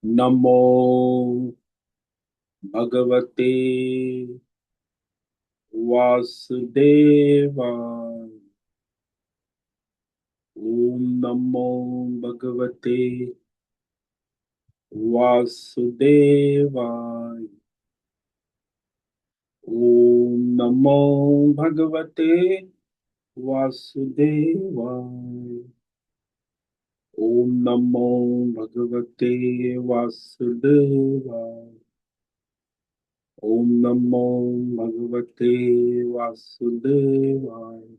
नमो भगवते वासुदेवाय। ओम नमो भगवते वासुदेवाय। ओम नमो भगवते वासुदेवाय। ओम नमो भगवते वासुदेवाय। ओम नमो भगवते वासुदेवाय।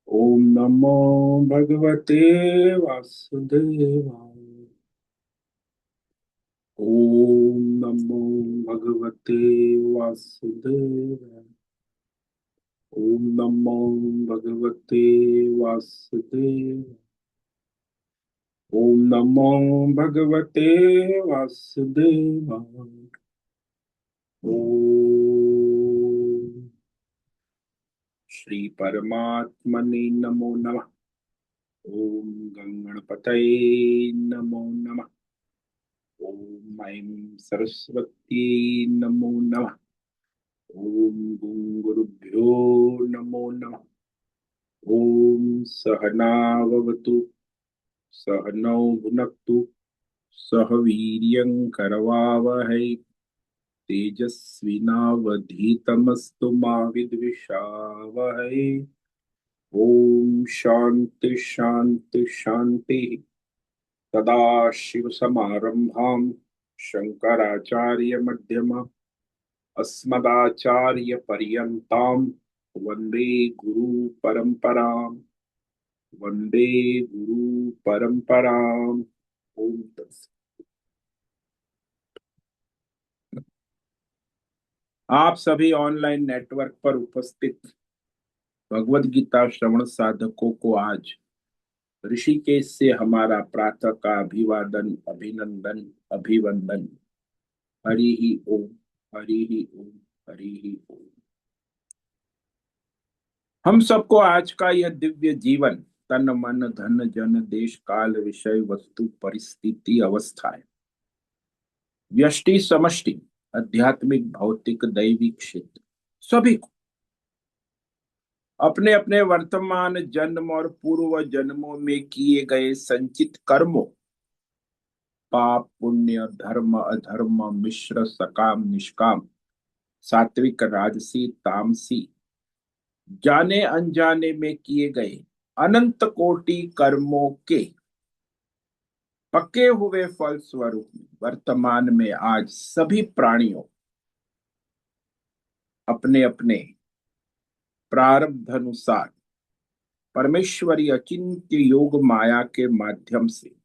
ओम नमो भगवते वासुदेवाय। ओम नमो भगवते वासुदेवाय। ओम नमो भगवते वासुदेवाय। ओम नमो भगवते वासुदेवाय। ओम श्री परमात्मने नमो नमः। ओम गंगणपतये नमो नमः। ओम ऐं सरस्वती नमो नमः। ओम गुरुभ्यो नमो नमः। ओम सहनाववतु सहनौ भुनक्तु सह वीर्यं करवावहै तेजस्विनावधीतमस्तु मा विद्विषावहै। ओम शांति शांति शांति। सदाशिवसमारम्भां शङ्कराचार्यमध्यमाम् अस्मदाचार्यपर्यन्तां वन्दे गुरुपरम्पराम्। वन्दे गुरुपरम्पराम्। ओम तत्सत्। आप सभी ऑनलाइन नेटवर्क पर उपस्थित भगवत गीता श्रवण साधकों को आज ऋषिकेश से हमारा प्रातः का अभिवादन, अभिनंदन, अभिवंदन। हरि ही ओम। हरि ही ओम। हरि ही ओम। हम सबको आज का यह दिव्य जीवन तन मन धन जन देश काल विषय वस्तु परिस्थिति अवस्थाएं व्यष्टि समष्टि आध्यात्मिक भौतिक दैविक क्षेत्र सभी को अपने अपने वर्तमान जन्म और पूर्व जन्मों में किए गए संचित कर्मों, पाप पुण्य धर्म अधर्म मिश्र सकाम निष्काम सात्विक राजसी तामसी जाने अनजाने में किए गए अनंत कोटि कर्मों के पके हुए फल स्वरूप वर्तमान में आज सभी प्राणियों अपने अपने प्रारब्ध अनुसार परमेश्वरी अचिंत्य योग माया के माध्यम से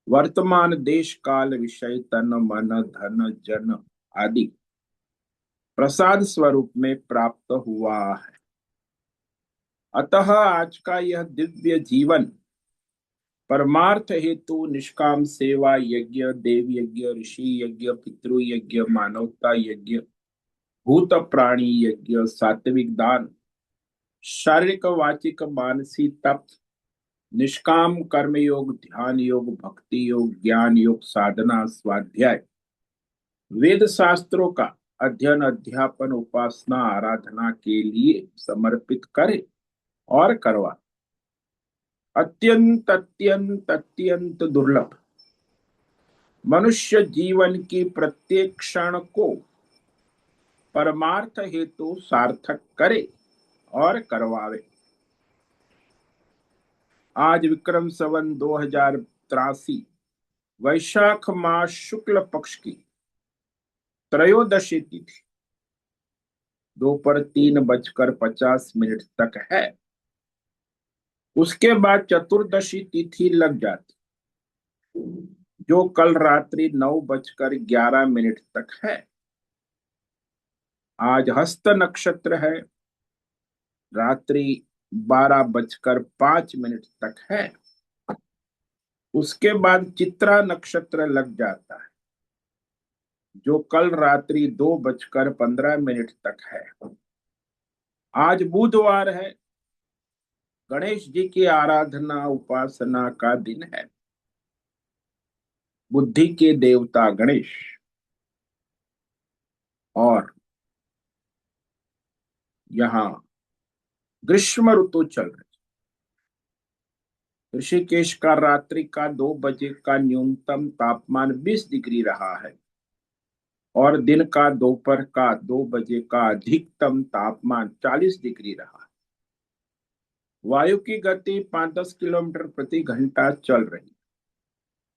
वर्तमान देश काल विषय तन मन धन जन आदि प्रसाद स्वरूप में प्राप्त हुआ है। अतः आज का यह दिव्य जीवन परमार्थ हेतु निष्काम सेवा यज्ञ देव यज्ञ ऋषि यज्ञ पितृ यज्ञ मानवता यज्ञ भूत प्राणी यज्ञ सात्विक दान शारीरिक वाचिक मानसिक तप निष्काम कर्म योग ध्यान योग भक्ति योग ज्ञान योग साधना स्वाध्याय वेद शास्त्रों का अध्ययन अध्यापन उपासना आराधना के लिए समर्पित करे और करवा अत्यंत अत्यंत अत्यंत दुर्लभ मनुष्य जीवन की प्रत्येक क्षण को परमार्थ हेतु सार्थक करे और करवावे। आज विक्रम संवत 2083 वैशाख मास शुक्ल पक्ष की त्रयोदशी तिथि दोपहर 3:50 तक है। उसके बाद चतुर्दशी तिथि लग जाती जो कल रात्रि 9:11 तक है। आज हस्त नक्षत्र है, रात्रि 12:05 तक है। उसके बाद चित्रा नक्षत्र लग जाता है जो कल रात्रि 2:15 तक है। आज बुधवार है, गणेश जी की आराधना उपासना का दिन है। बुद्धि के देवता गणेश। और यहाँ ग्रीष्म ऋतु चल रही। ऋषिकेश का रात्रि का 2 बजे का न्यूनतम तापमान 20 डिग्री रहा है और दिन का दोपहर का 2 बजे का अधिकतम तापमान 40 डिग्री रहा। वायु की गति 5-10 किलोमीटर प्रति घंटा चल रही।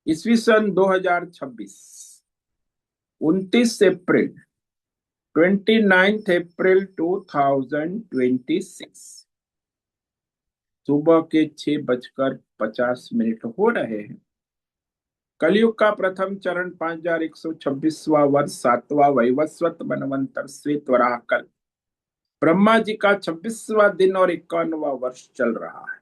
ईस्वी सन 2026, 29 अप्रैल, 29 अप्रैल 2026, सुबह के 6:50 हो रहे हैं। कलयुग का प्रथम चरण 5126वां वर्ष, 7वां वैवस्वत मनवंतर श्वेत वराह कल, ब्रह्मा जी का 26वां दिन और 51वां वर्ष चल रहा है।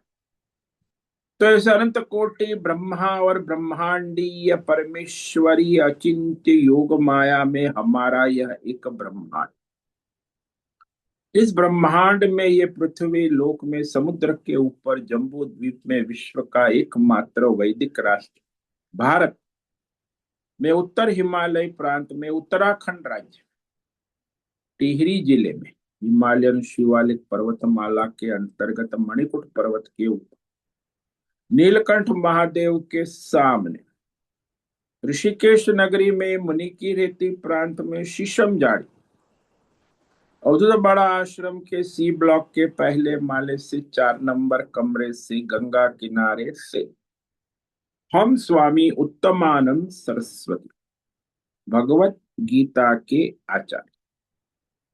तो इस अनंत कोटि ब्रह्मा और ब्रह्मांडीय परमेश्वरी अचिंत्य योग माया में हमारा यह एक ब्रह्मांड। इस ब्रह्मांड में ये पृथ्वी लोक में समुद्र के ऊपर जम्बू द्वीप में विश्व का एकमात्र वैदिक राष्ट्र भारत में उत्तर हिमालय प्रांत में उत्तराखंड राज्य टिहरी जिले में हिमालयन शिवालिक पर्वतमाला के अंतर्गत मणिकूट पर्वत के ऊपर नीलकंठ महादेव के सामने ऋषिकेश नगरी में मुनि की रेती प्रांत में शीशम झाड़ी अवधूत बड़ा आश्रम के सी ब्लॉक के पहले माले से 4 नंबर कमरे से गंगा किनारे से हम स्वामी उत्तमानंद सरस्वती भगवत गीता के आचार्य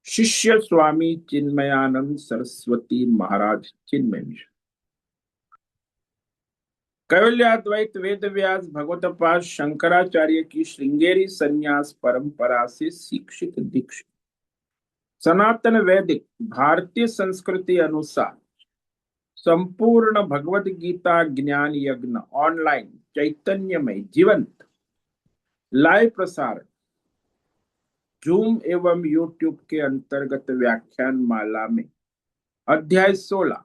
शिष्य स्वामी चिन्मयानंद सरस्वती महाराज चिन्मय मिश्र कैवल्याद्वैत वेद व्यास भगवत पाद शंकराचार्य की श्रृंगेरी संन्यास परंपरा से शिक्षित दीक्षित सनातन वैदिक भारतीय संस्कृति अनुसार संपूर्ण भगवत गीता ज्ञान यज्ञ ऑनलाइन चैतन्यमय जीवंत लाइव प्रसारण जूम एवं यूट्यूब के अंतर्गत व्याख्यान माला में अध्याय 16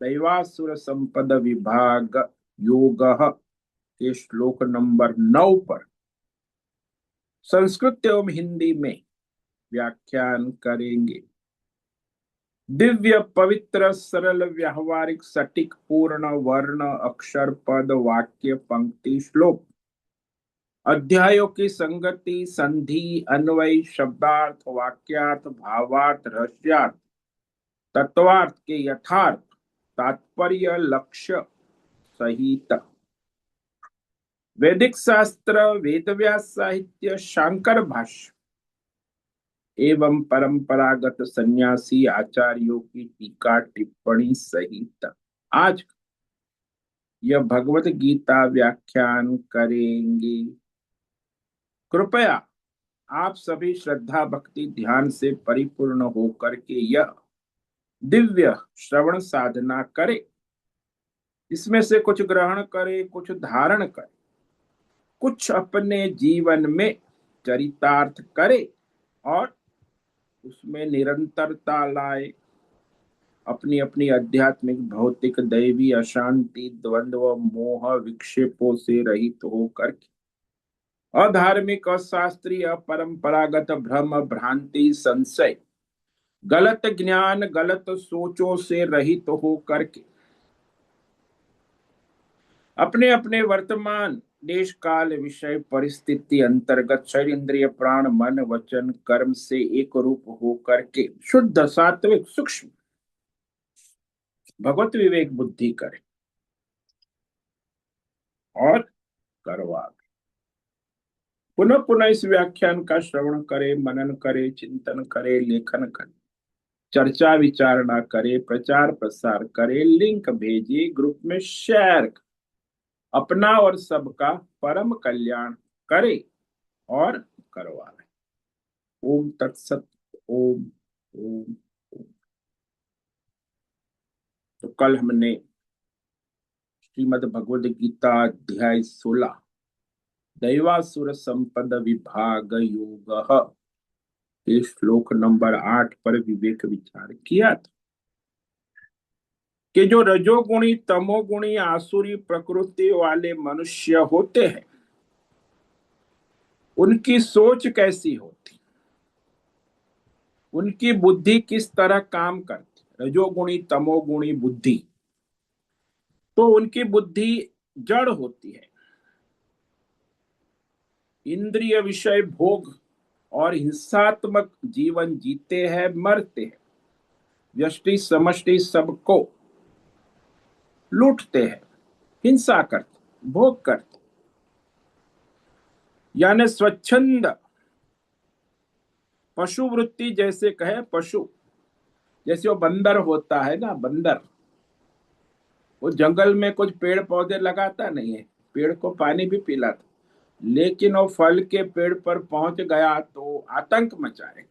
दैवासुर संपद विभाग योग के श्लोक नंबर 9 पर संस्कृत एवं हिंदी में व्याख्यान करेंगे। दिव्य पवित्र सरल व्यावहारिक सटीक पूर्ण वर्ण अक्षर पद वाक्य पंक्ति श्लोक अध्यायों की संगति संधि अन्वय शब्दार्थ वाक्यार्थ भावार्थ रहस्यार्थ तत्वार्थ के यथार्थ तात्पर्य लक्ष्य सहित वैदिक शास्त्र वेदव्यास साहित्य शांकर भाष्य एवं परंपरागत सन्यासी आचार्यों की टीका टिप्पणी सहित आज यह भगवत गीता व्याख्यान करेंगे। कृपया आप सभी श्रद्धा भक्ति ध्यान से परिपूर्ण होकर के यह दिव्य श्रवण साधना करें। इसमें से कुछ ग्रहण करें, कुछ धारण करें, कुछ अपने जीवन में चरितार्थ करें और उसमें निरंतरता लाए। अपनी अपनी आध्यात्मिक भौतिक दैवी अशांति द्वंद्व मोह विक्षेपों से रहित होकर अधार्मिक अशास्त्रीय परंपरागत भ्रम भ्रांति संशय गलत ज्ञान गलत सोचों से रहित होकर के अपने अपने वर्तमान देश काल विषय परिस्थिति अंतर्गत शरीर इंद्रिय प्राण मन वचन कर्म से एक रूप होकर के शुद्ध सात्विक सूक्ष्म भगवत विवेक बुद्धि करे और करवा पुनः पुनः इस व्याख्यान का श्रवण करे, मनन करे, चिंतन करे, लेखन करे, चर्चा विचारणा करे, प्रचार प्रसार करे, लिंक भेजिए, ग्रुप में शेयर करे, अपना और सबका परम कल्याण करे और करवाए। ओम तत्सत। ओम ओम ओम। तो कल हमने श्रीमद् भगवद गीता अध्याय 16 दैवासुर संपद विभाग योग के श्लोक नंबर 8 पर विवेक विचार किया था। कि जो रजोगुणी तमोगुणी आसुरी प्रकृति वाले मनुष्य होते हैं उनकी सोच कैसी होती, उनकी बुद्धि किस तरह काम करती। रजोगुणी तमोगुणी बुद्धि, तो उनकी बुद्धि जड़ होती है, इंद्रिय विषय भोग और हिंसात्मक जीवन जीते हैं, मरते हैं, व्यष्टि समष्टि सबको लूटते हैं, हिंसा करते, भोग करते, यानी स्वच्छंद पशु वृत्ति। जैसे कहे पशु, जैसे वो बंदर होता है ना, बंदर वो जंगल में कुछ पेड़ पौधे लगाता नहीं है, पेड़ को पानी भी पिलाता, लेकिन वो फल के पेड़ पर पहुंच गया तो आतंक मचाएगा।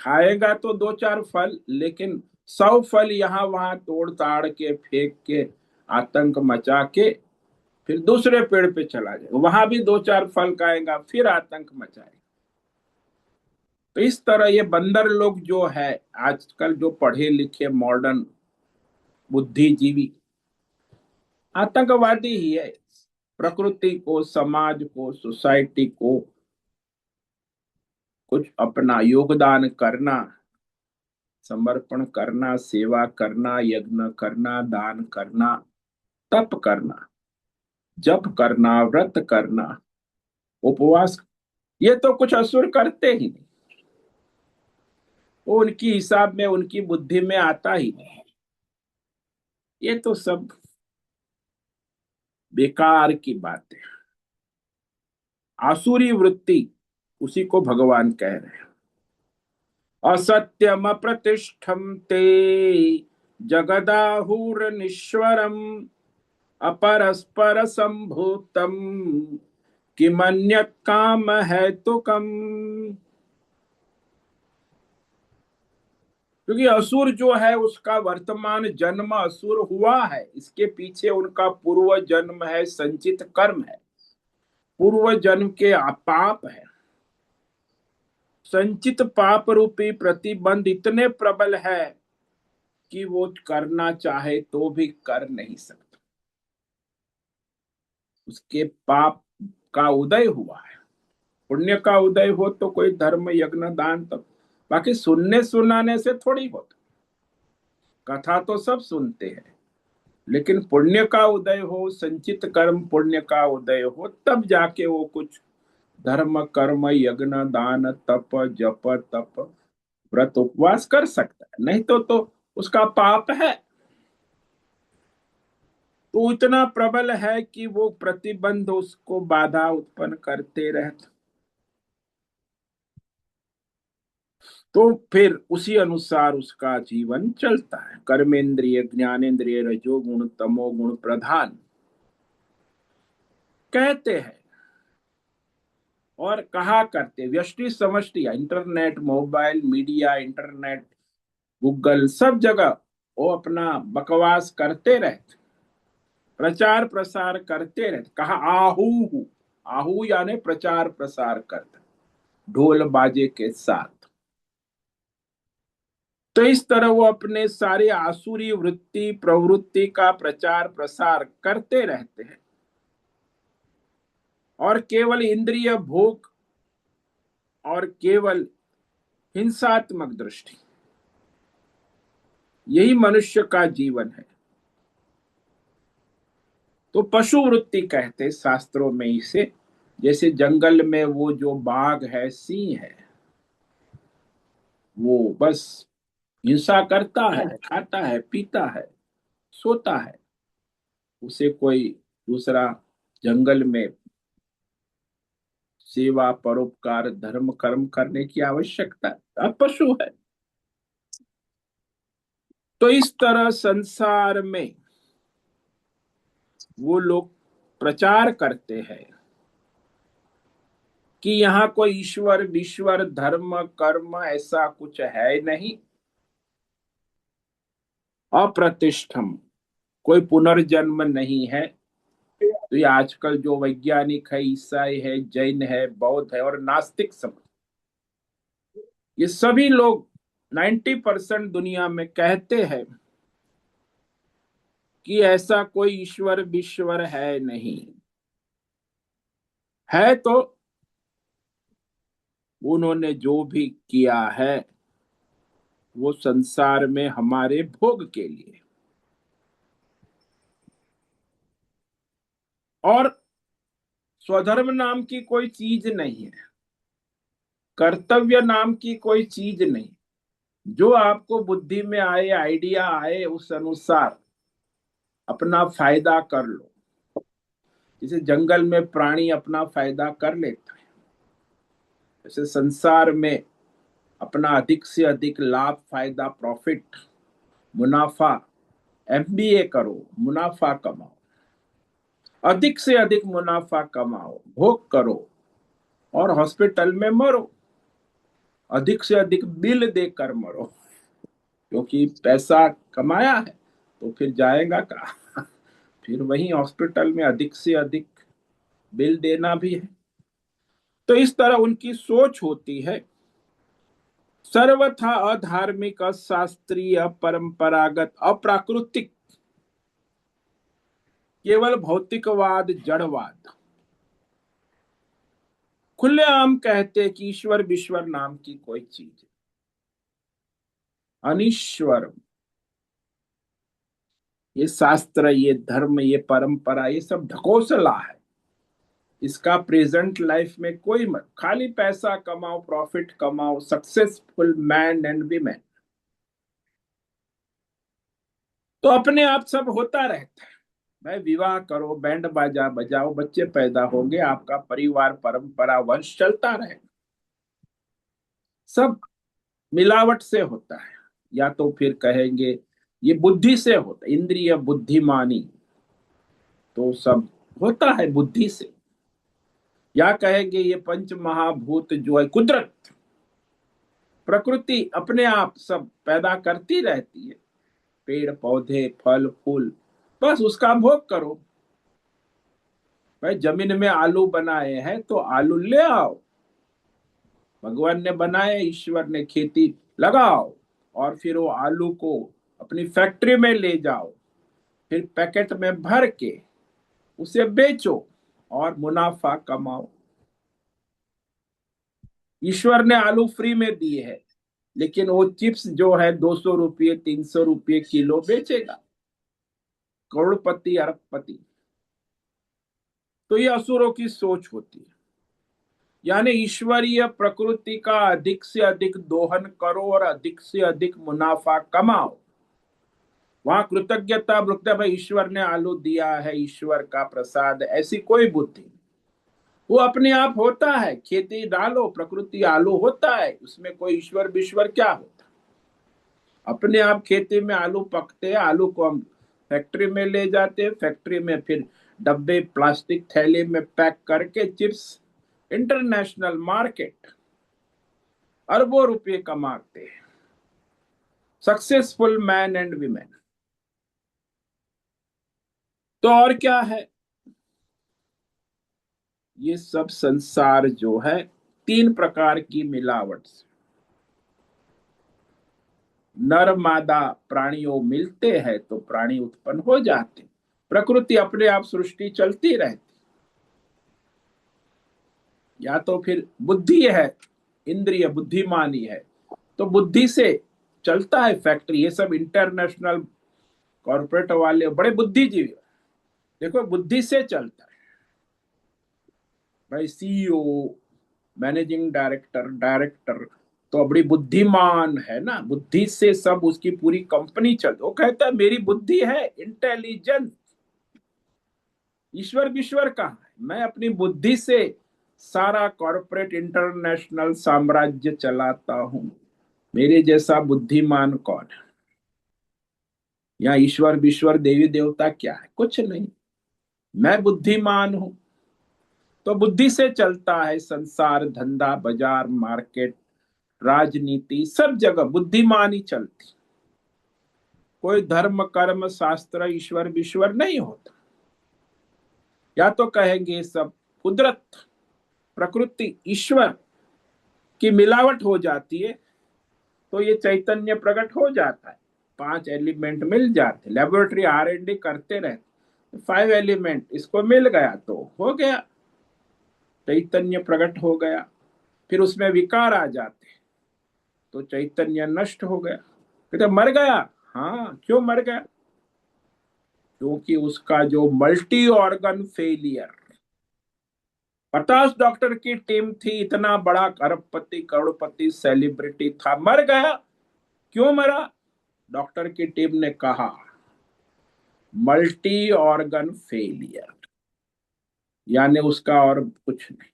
खाएगा तो दो चार फल, लेकिन 100 फल यहाँ वहां तोड़ ताड़ के फेंक के आतंक मचा के फिर दूसरे पेड़ पे चला जाएगा, वहां भी दो चार फल खाएगा, फिर आतंक मचाएगा। तो इस तरह ये बंदर लोग जो है, आजकल जो पढ़े लिखे मॉडर्न बुद्धिजीवी, आतंकवादी ही है। प्रकृति को, समाज को, सोसाइटी को कुछ अपना योगदान करना, समर्पण करना, सेवा करना, यज्ञ करना, दान करना, तप करना, जप करना, व्रत करना, उपवास, ये तो कुछ असुर करते ही नहीं, वो उनकी हिसाब में, उनकी बुद्धि में आता ही नहीं। ये तो सब बेकार की बात है। आसुरी वृत्ति, उसी को भगवान कह रहे हैं। असत्यम प्रतिष्ठम ते जगदाहुर निश्वरम अपरस्पर संभूतम किमन्यत् काम है तो कम। क्योंकि असुर जो है उसका वर्तमान जन्म असुर हुआ है, इसके पीछे उनका पूर्व जन्म है, संचित कर्म है, पूर्व जन्म के पाप है। संचित पाप रूपी प्रतिबंध इतने प्रबल है कि वो करना चाहे तो भी कर नहीं सकता। उसके पाप का उदय हुआ है, पुण्य का उदय हो तो कोई धर्म यज्ञ दान तब, बाकी सुनने सुनाने से थोड़ी होता। कथा तो सब सुनते हैं, लेकिन पुण्य का उदय हो, संचित कर्म पुण्य का उदय हो, तब जाके वो कुछ धर्म कर्म यज्ञ दान तप जप तप व्रत उपवास कर सकता है, नहीं तो उसका पाप है। तो इतना प्रबल है कि वो प्रतिबंध उसको बाधा उत्पन्न करते रहते। तो फिर उसी अनुसार उसका जीवन चलता है। कर्मेंद्रिय ज्ञानेन्द्रिय रजोगुण तमोगुण प्रधान कहते हैं और कहा करते, व्यष्टि समष्टि, internet, mobile, media, internet, Google, सब जगह वो अपना बकवास करते रहते, प्रचार प्रसार करते रहते। कहा आहू, आहू यानी प्रचार प्रसार करते, ढोल बाजे के साथ। तो इस तरह वो अपने सारे आसुरी वृत्ति प्रवृत्ति का प्रचार प्रसार करते रहते हैं और केवल इंद्रिय भोग और केवल हिंसात्मक दृष्टि, यही मनुष्य का जीवन है। तो पशु वृत्ति कहते शास्त्रों में इसे। जैसे जंगल में वो जो बाघ है, सिंह है, वो बस हिंसा करता है, खाता है, पीता है, सोता है, उसे कोई दूसरा जंगल में सेवा परोपकार धर्म कर्म करने की आवश्यकता है, अब पशु है। तो इस तरह संसार में वो लोग प्रचार करते हैं कि यहाँ कोई ईश्वर विश्वर धर्म कर्म ऐसा कुछ है नहीं, अप्रतिष्ठम, कोई पुनर्जन्म नहीं है। तो ये आजकल जो वैज्ञानिक है, ईसाई है, जैन है, बौद्ध है और नास्तिक समझ, ये सभी लोग 90% दुनिया में कहते हैं कि ऐसा कोई ईश्वर विश्वर है नहीं। है तो उन्होंने जो भी किया है वो संसार में हमारे भोग के लिए। और स्वधर्म नाम की कोई चीज नहीं है, कर्तव्य नाम की कोई चीज नहीं। जो आपको बुद्धि में आए, आइडिया आए, उस अनुसार अपना फायदा कर लो। जैसे जंगल में प्राणी अपना फायदा कर लेता है, जैसे संसार में अपना अधिक से अधिक लाभ, फायदा, प्रॉफिट, मुनाफा, एमबीए करो, मुनाफा कमाओ, अधिक से अधिक मुनाफा कमाओ, भोग करो और हॉस्पिटल में मरो, अधिक से अधिक बिल देकर मरो। क्योंकि पैसा कमाया है तो फिर जाएगा कहाँ? फिर वही हॉस्पिटल में अधिक से अधिक बिल देना भी है। तो इस तरह उनकी सोच होती है। सर्वथा अधार्मिक, अशास्त्रीय, परंपरागत, अप्राकृतिक, केवल भौतिकवाद, जड़वाद। खुलेआम कहते कि ईश्वर विश्वर नाम की कोई चीज अनिश्वर। ये शास्त्र, ये धर्म, ये परंपरा, ये सब ढकोसला है। इसका प्रेजेंट लाइफ में कोई मत, खाली पैसा कमाओ, प्रॉफिट कमाओ, सक्सेसफुल मैन एंड वीमेन। तो अपने आप सब होता रहता है। भाई विवाह करो, बैंड बाजा बजाओ, बच्चे पैदा होंगे, आपका परिवार, परंपरा, वंश चलता रहे। सब मिलावट से होता है। या तो फिर कहेंगे ये बुद्धि से होता है, इंद्रिय बुद्धिमानी, तो सब होता है बुद्धि से। या कहेंगे ये पंच महाभूत जो है, कुदरत, प्रकृति अपने आप सब पैदा करती रहती है, पेड़ पौधे, फल फूल, बस उसका भोग करो। भाई जमीन में आलू बनाए हैं तो आलू ले आओ, भगवान ने बनाए, ईश्वर ने खेती, लगाओ। और फिर वो आलू को अपनी फैक्ट्री में ले जाओ, फिर पैकेट में भर के उसे बेचो और मुनाफा कमाओ। ईश्वर ने आलू फ्री में दिए है, लेकिन वो चिप्स जो है 200 रुपये, 300 रुपये किलो बेचेगा, करोड़पति, अरबपति। तो ये असुरों की सोच होती है। यानी ईश्वरीय प्रकृति का अधिक से अधिक दोहन करो और अधिक से अधिक मुनाफा कमाओ। वहां कृतज्ञता वृत्ति, भाई ईश्वर ने आलू दिया है, ईश्वर का प्रसाद, ऐसी कोई बुद्धि। वो अपने आप होता है, खेती डालो, प्रकृति आलू होता है, उसमें कोई ईश्वर विश्वर क्या होता। अपने आप खेती में आलू पकते हैं, आलू को हम फैक्ट्री में ले जाते हैं, फैक्ट्री में फिर डब्बे प्लास्टिक थैले में पैक करके चिप्स, इंटरनेशनल मार्केट, अरबों रुपए कमाते हैं। Successful man and women. तो और क्या है, ये सब संसार जो है तीन प्रकार की मिलावट से, नर मादा प्राणियों मिलते हैं तो प्राणी उत्पन्न हो जाते, प्रकृति अपने आप सृष्टि चलती रहती। या तो फिर बुद्धि है, इंद्रिय बुद्धिमानी है, तो बुद्धि से चलता है फैक्ट्री। ये सब इंटरनेशनल कॉर्पोरेट वाले बड़े बुद्धिजीवी, देखो बुद्धि से चलता है। भाई सीईओ, मैनेजिंग डायरेक्टर, डायरेक्टर तो बड़ी बुद्धिमान है ना, बुद्धि से सब उसकी पूरी कंपनी चल, वो कहता है मेरी बुद्धि है, इंटेलिजेंस। ईश्वर विश्वर कहाँ है? मैं अपनी बुद्धि से सारा कॉर्पोरेट इंटरनेशनल साम्राज्य चलाता हूं। मेरे जैसा बुद्धिमान कौन है? यहाँ ईश्वर विश्वर देवी देवता क्या है? कुछ नहीं, मैं बुद्धिमान हूं। तो बुद्धि से चलता है संसार, धंधा, बाजार, मार्केट, राजनीति, सब जगह बुद्धिमानी चलती। कोई धर्म, कर्म, शास्त्र, ईश्वर विश्वर नहीं होता। या तो कहेंगे सब कुदरत, प्रकृति, ईश्वर की मिलावट हो जाती है, तो ये चैतन्य प्रकट हो जाता है। 5 एलिमेंट मिल जाते, लेबोरेटरी R&D करते रहते, 5 एलिमेंट इसको मिल गया तो हो गया, चैतन्य प्रकट हो गया। फिर उसमें विकार आ जाते तो चैतन्य नष्ट हो गया। कहते मर गया, हाँ क्यों मर गया? क्योंकि उसका जो मल्टी ऑर्गन फेलियर, 50 डॉक्टर की टीम थी, इतना बड़ा अरबपति करोड़पति सेलिब्रिटी था, मर गया। क्यों मरा? डॉक्टर की टीम ने कहा मल्टी ऑर्गन फेलियर, यानी उसका और कुछ नहीं,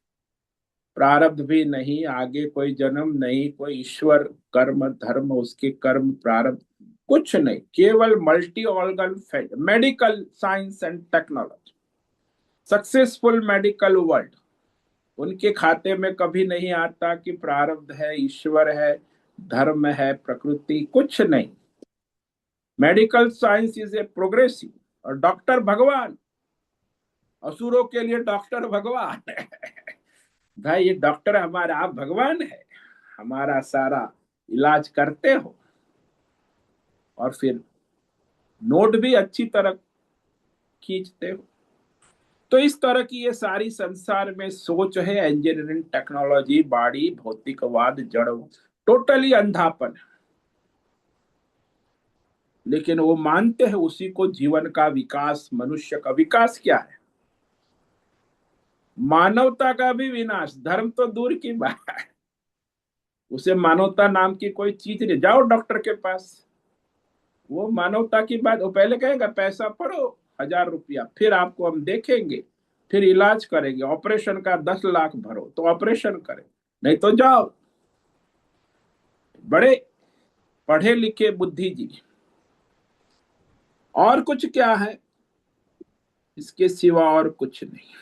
प्रारब्ध भी नहीं, आगे कोई जन्म नहीं, कोई ईश्वर कर्म धर्म उसके कर्म प्रारब्ध कुछ नहीं, केवल multi organ failure. Medical science and technology, successful medical world, उनके खाते में कभी नहीं आता कि प्रारब्ध है, ईश्वर है, धर्म है, प्रकृति, कुछ नहीं। Medical science is a progressive, और डॉक्टर भगवान, असुरों के लिए डॉक्टर भगवान है। भाई ये डॉक्टर हमारा, आप भगवान है, हमारा सारा इलाज करते हो और फिर नोट भी अच्छी तरह खींचते हो। तो इस तरह की ये सारी संसार में सोच है, इंजीनियरिंग टेक्नोलॉजी, बॉडी, भौतिकवाद, जड़, टोटली अंधापन है। लेकिन वो मानते हैं उसी को जीवन का विकास, मनुष्य का विकास क्या है? मानवता का भी विनाश, धर्म तो दूर की बात है, उसे मानवता नाम की कोई चीज नहीं। जाओ डॉक्टर के पास, वो मानवता की बात, वो पहले कहेगा पैसा पड़ो 1000 रुपया, फिर आपको हम देखेंगे, फिर इलाज करेंगे, ऑपरेशन का 10 लाख भरो तो ऑपरेशन करें, नहीं तो जाओ। बड़े पढ़े लिखे बुद्धिजीवी, और कुछ क्या है इसके सिवा, और कुछ नहीं।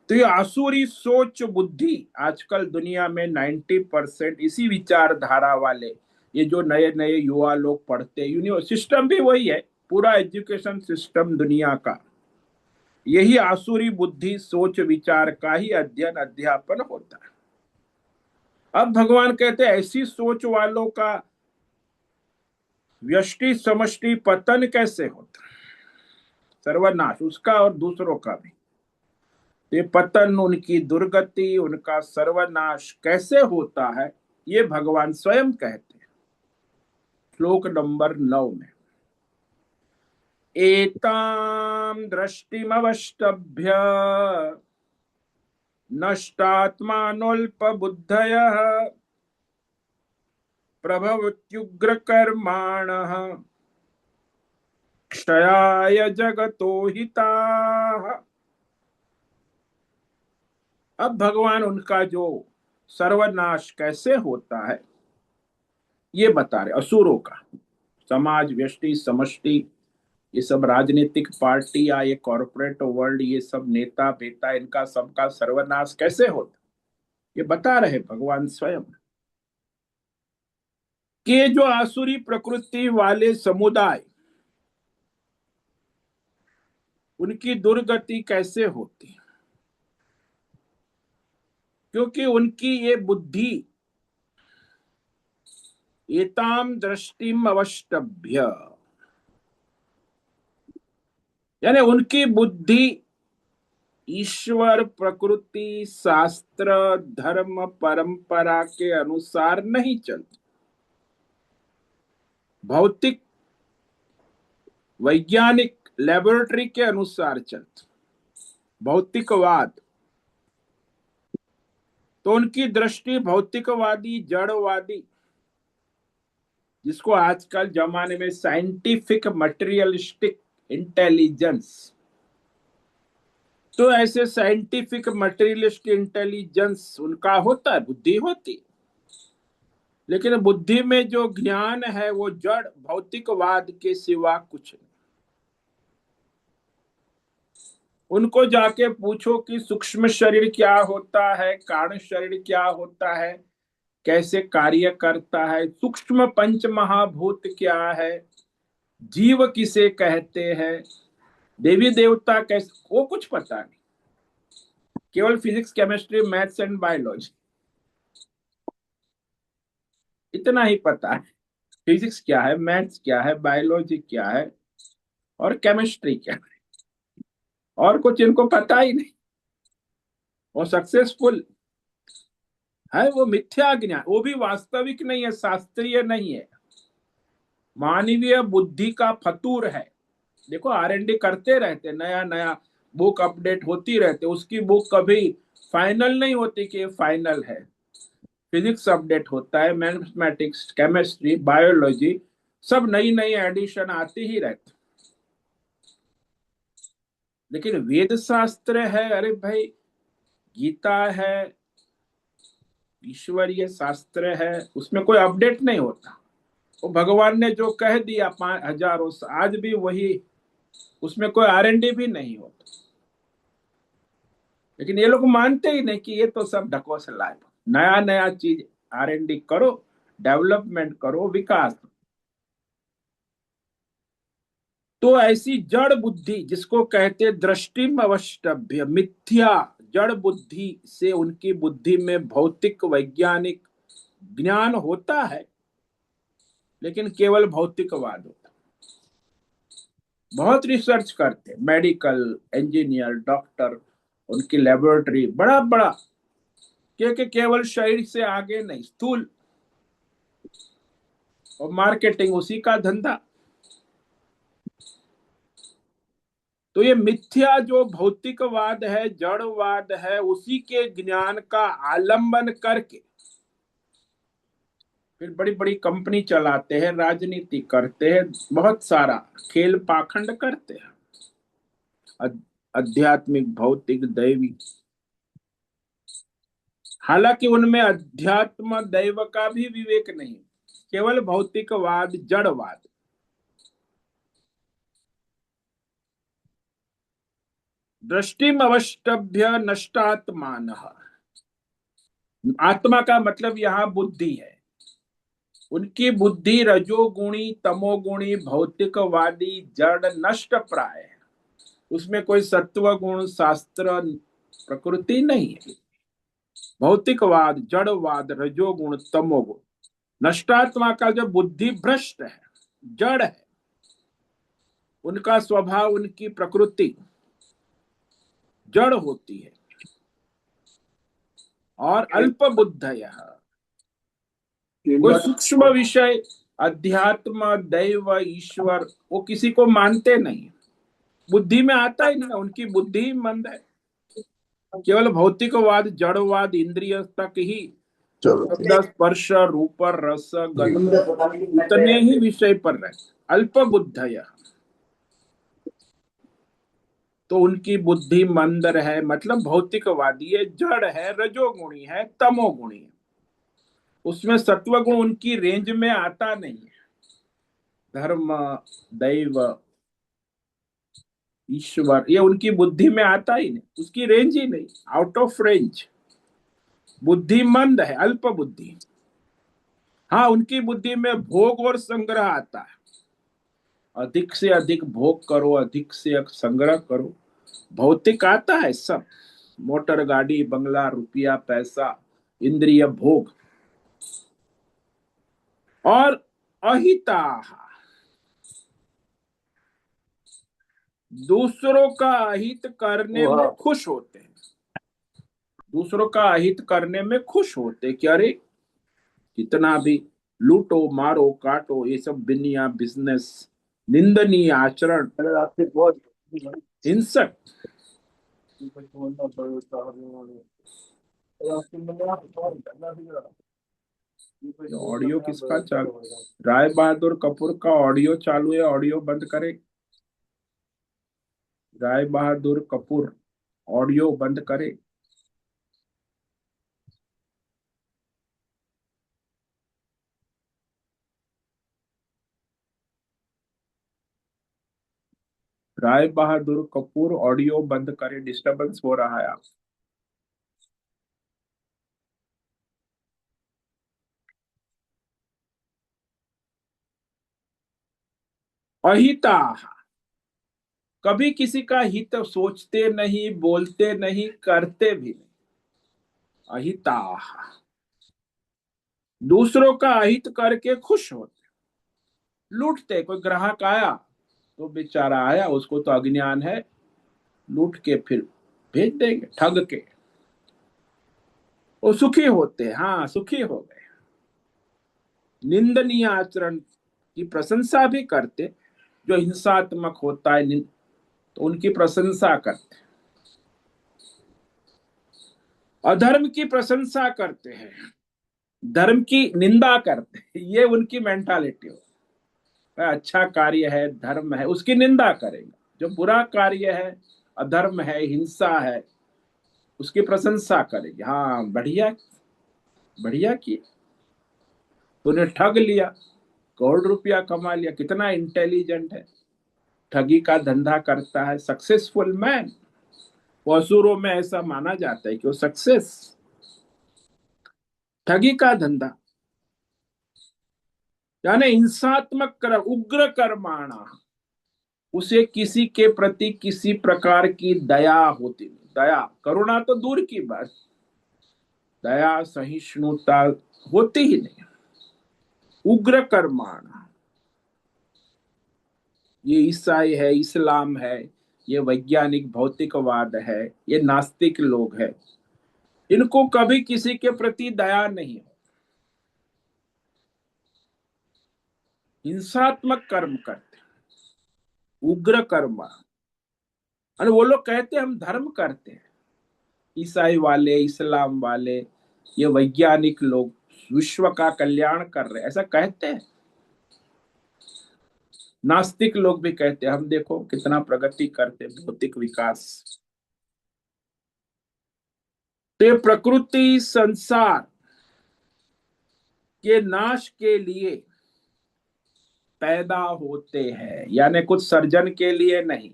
तो ये आसुरी सोच बुद्धि आजकल दुनिया में 90% इसी विचारधारा वाले, ये जो नए नए युवा लोग पढ़ते हैं, यूनिवर्सिटी सिस्टम भी वही है, पूरा एजुकेशन सिस्टम दुनिया का यही आसुरी बुद्धि सोच विचार का ही अध्ययन अध्यापन होता है। अब भगवान कहते हैं ऐसी सोच वालों का व्यष्टि समष्टि पतन कैसे होता है, सर्वनाश उसका और दूसरों का भी। ये पतन, उनकी दुर्गति, उनका सर्वनाश कैसे होता है, ये भगवान स्वयं कहते हैं श्लोक नंबर 9 में। एताम दृष्टिमवष्टभ्य नष्टात्मानोल्पबुद्धयः प्रभवत्युग्रकर्माणः क्षयाय जगतो हिताः। अब भगवान उनका जो सर्वनाश कैसे होता है ये बता रहे, असुरों का, समाज, व्यष्टि, समष्टि, ये सब राजनीतिक पार्टी या ये कॉरपोरेट वर्ल्ड, ये सब नेता बेता, इनका सबका सर्वनाश कैसे होता ये बता रहे भगवान स्वयं। कि जो आसुरी प्रकृति वाले समुदाय, उनकी दुर्गति कैसे होती, क्योंकि उनकी ये बुद्धि, एताम दृष्टिम अवष्टभ्य, यानी उनकी बुद्धि ईश्वर, प्रकृति, शास्त्र, धर्म, परंपरा के अनुसार नहीं चलती, भौतिक वैज्ञानिक लेबोरेटरी के अनुसार चलती, भौतिकवाद। तो उनकी दृष्टि भौतिकवादी, जड़वादी, जिसको आजकल जमाने में साइंटिफिक मटेरियलिस्टिक इंटेलिजेंस, तो ऐसे साइंटिफिक मटेरियलिस्ट इंटेलिजेंस उनका होता है, बुद्धि होती, लेकिन बुद्धि में जो ज्ञान है वो जड़ भौतिकवाद के सिवा कुछ नहीं। उनको जाके पूछो कि सूक्ष्म शरीर क्या होता है, कारण शरीर क्या होता है, कैसे कार्य करता है, सूक्ष्म पंच महाभूत क्या है, जीव किसे कहते हैं, देवी देवता कैसे, वो कुछ पता नहीं, केवल physics, chemistry, maths and biology, इतना ही पता है। फिजिक्स क्या है, मैथ्स क्या है, बायोलॉजी क्या है, और केमिस्ट्री क्या है, और कुछ इनको पता ही नहीं। वो सक्सेसफुल है, वो मिथ्या ज्ञान, वो भी वास्तविक नहीं है, शास्त्रीय नहीं है, मानवीय बुद्धि का फतूर है। देखो R&D करते रहते, नया नया बुक अपडेट होती रहते, उसकी बुक कभी फाइनल नहीं होती कि ये फाइनल है। फिजिक्स अपडेट होता है, मैथमेटिक्स, केमिस्ट्री, बायोलॉजी, सब नई नई एडिशन आती ही रहती। लेकिन वेद शास्त्र है, अरे भाई, गीता है, ईश्वरीय शास्त्र है, उसमें कोई अपडेट नहीं होता। वो भगवान ने जो कह दिया 5000 आज भी वही, उसमें कोई R&D भी नहीं होता। लेकिन ये लोग मानते ही नहीं कि ये तो सब ढकोसला है। नया नया चीज R&D करो, डेवलपमेंट करो, विकास। तो ऐसी जड़ बुद्धि जिसको कहते दृष्टिम अवष्टभ्य, मिथ्या जड़ बुद्धि से उनकी बुद्धि में भौतिक वैज्ञानिक ज्ञान होता है, लेकिन केवल भौतिकवाद होता है। बहुत रिसर्च करते, मेडिकल इंजीनियर, डॉक्टर, उनकी लेबोरेटरी बड़ा बड़ा, क्योंकि केवल शरीर से आगे नहीं, स्थूल, और मार्केटिंग उसी का धंधा। तो ये मिथ्या जो भौतिकवाद है, जड़वाद है, उसी के ज्ञान का आलंबन करके फिर बड़ी बड़ी कंपनी चलाते हैं, राजनीति करते हैं, बहुत सारा खेल पाखंड करते हैं, आध्यात्मिक, भौतिक, दैवी। हालांकि उनमें अध्यात्म दैव का भी विवेक नहीं, केवल भौतिकवाद, जड़वाद। दृष्टिम अवष्टभ्य नष्टात्मान, आत्मा का मतलब यहाँ बुद्धि है। उनकी बुद्धि रजोगुणी, तमोगुणी, भौतिकवादी, जड़, नष्ट प्राय है। उसमें कोई सत्व गुण, शास्त्र, प्रकृति नहीं है। भौतिकवाद, जड़वाद, रजोगुण, तमोगुण, नष्टात्मा का जो बुद्धि भ्रष्ट है, जड़ है, उनका स्वभाव, उनकी प्रकृति जड़ होती है। और अल्प बुद्ध, यह कोई सूक्ष्म विषय, अध्यात्म, दैव, ईश्वर, वो किसी को मानते नहीं, बुद्धि में आता ही नहीं, उनकी बुद्धि ही मंद है। केवल भौतिकवाद, जड़वाद, इंद्रिय तक ही, शब्द, स्पर्श, रूप, रस, गंध, इतने ही विषय पर रहे, अल्प बुद्ध यह। तो उनकी बुद्धि मंदर है, मतलब भौतिकवादी है, जड़ है, रजोगुणी है, तमोगुणी है। उसमें सत्वगुण उनकी रेंज में आता नहीं है। धर्म, दैव, ईश्वर, ये उनकी बुद्धि में आता ही नहीं, उसकी रेंज ही नहीं, आउट ऑफ रेंज। बुद्धि मंद है, अल्प बुद्धि। हाँ, उनकी बुद्धि में भोग और संग्रह आता है, अधिक से अधिक भोग करो, अधिक से अधिक संग्रह करो। भौतिक आता है सब, मोटर गाड़ी, बंगला, रुपया, पैसा, इंद्रिय भोग। और अहिता, दूसरों का अहित करने में खुश होते हैं। दूसरों का अहित करने में खुश होते कि अरे कितना भी लूटो, मारो, काटो, ये सब दुनिया, बिजनेस, निंदनीय आचरण, हिंसक। ऑडियो किसका चालू? राय बहादुर कपूर का ऑडियो चालू है, ऑडियो बंद करें। राय बहादुर कपूर, ऑडियो बंद करें। राय बहादुर कपूर, ऑडियो बंद करें, डिस्टरबेंस हो रहा है आप। अहिता, कभी किसी का हित सोचते नहीं, बोलते नहीं, करते भी नहीं। अहिता, दूसरों का अहित करके खुश होते। लूटते। कोई ग्राहक आया तो बेचारा आया, उसको तो अज्ञान है, लूट के फिर भेज देंगे ठग के। वो सुखी होते हैं, हाँ सुखी हो गए। निंदनीय आचरण की प्रशंसा भी करते, जो हिंसात्मक होता है तो उनकी प्रशंसा करते, अधर्म की प्रशंसा करते हैं, धर्म की निंदा करते हैं। ये उनकी मेंटालिटी हो। अच्छा कार्य है, धर्म है, उसकी निंदा करेगा। जो बुरा कार्य है, अधर्म है, हिंसा है, उसकी प्रशंसा करेगी। हाँ बढ़िया, बढ़िया किया, तूने ठग लिया, करोड़ रुपया कमा लिया, कितना इंटेलिजेंट है, ठगी का धंधा करता है, सक्सेसफुल मैन। वो असुरों में ऐसा माना जाता है कि वो सक्सेस, ठगी का धंधा। यानी हिंसात्मक कर्म, उग्र कर्माणा, उसे किसी के प्रति किसी प्रकार की दया होती नहीं। दया करुणा तो दूर की बात, दया सहिष्णुता होती ही नहीं। उग्र कर्माणा, ये ईसाई है, इस्लाम है, ये वैज्ञानिक भौतिकवाद है, ये नास्तिक लोग हैं, इनको कभी किसी के प्रति दया नहीं। हिंसात्मक कर्म करते, उग्र कर्म। और वो लोग कहते हैं हम धर्म करते हैं, ईसाई वाले, इस्लाम वाले, ये वैज्ञानिक लोग विश्व का कल्याण कर रहे हैं, ऐसा कहते हैं। नास्तिक लोग भी कहते हैं हम देखो कितना प्रगति करते हैं, भौतिक विकास। तो ये प्रकृति संसार के नाश के लिए पैदा होते हैं, यानी कुछ सर्जन के लिए नहीं,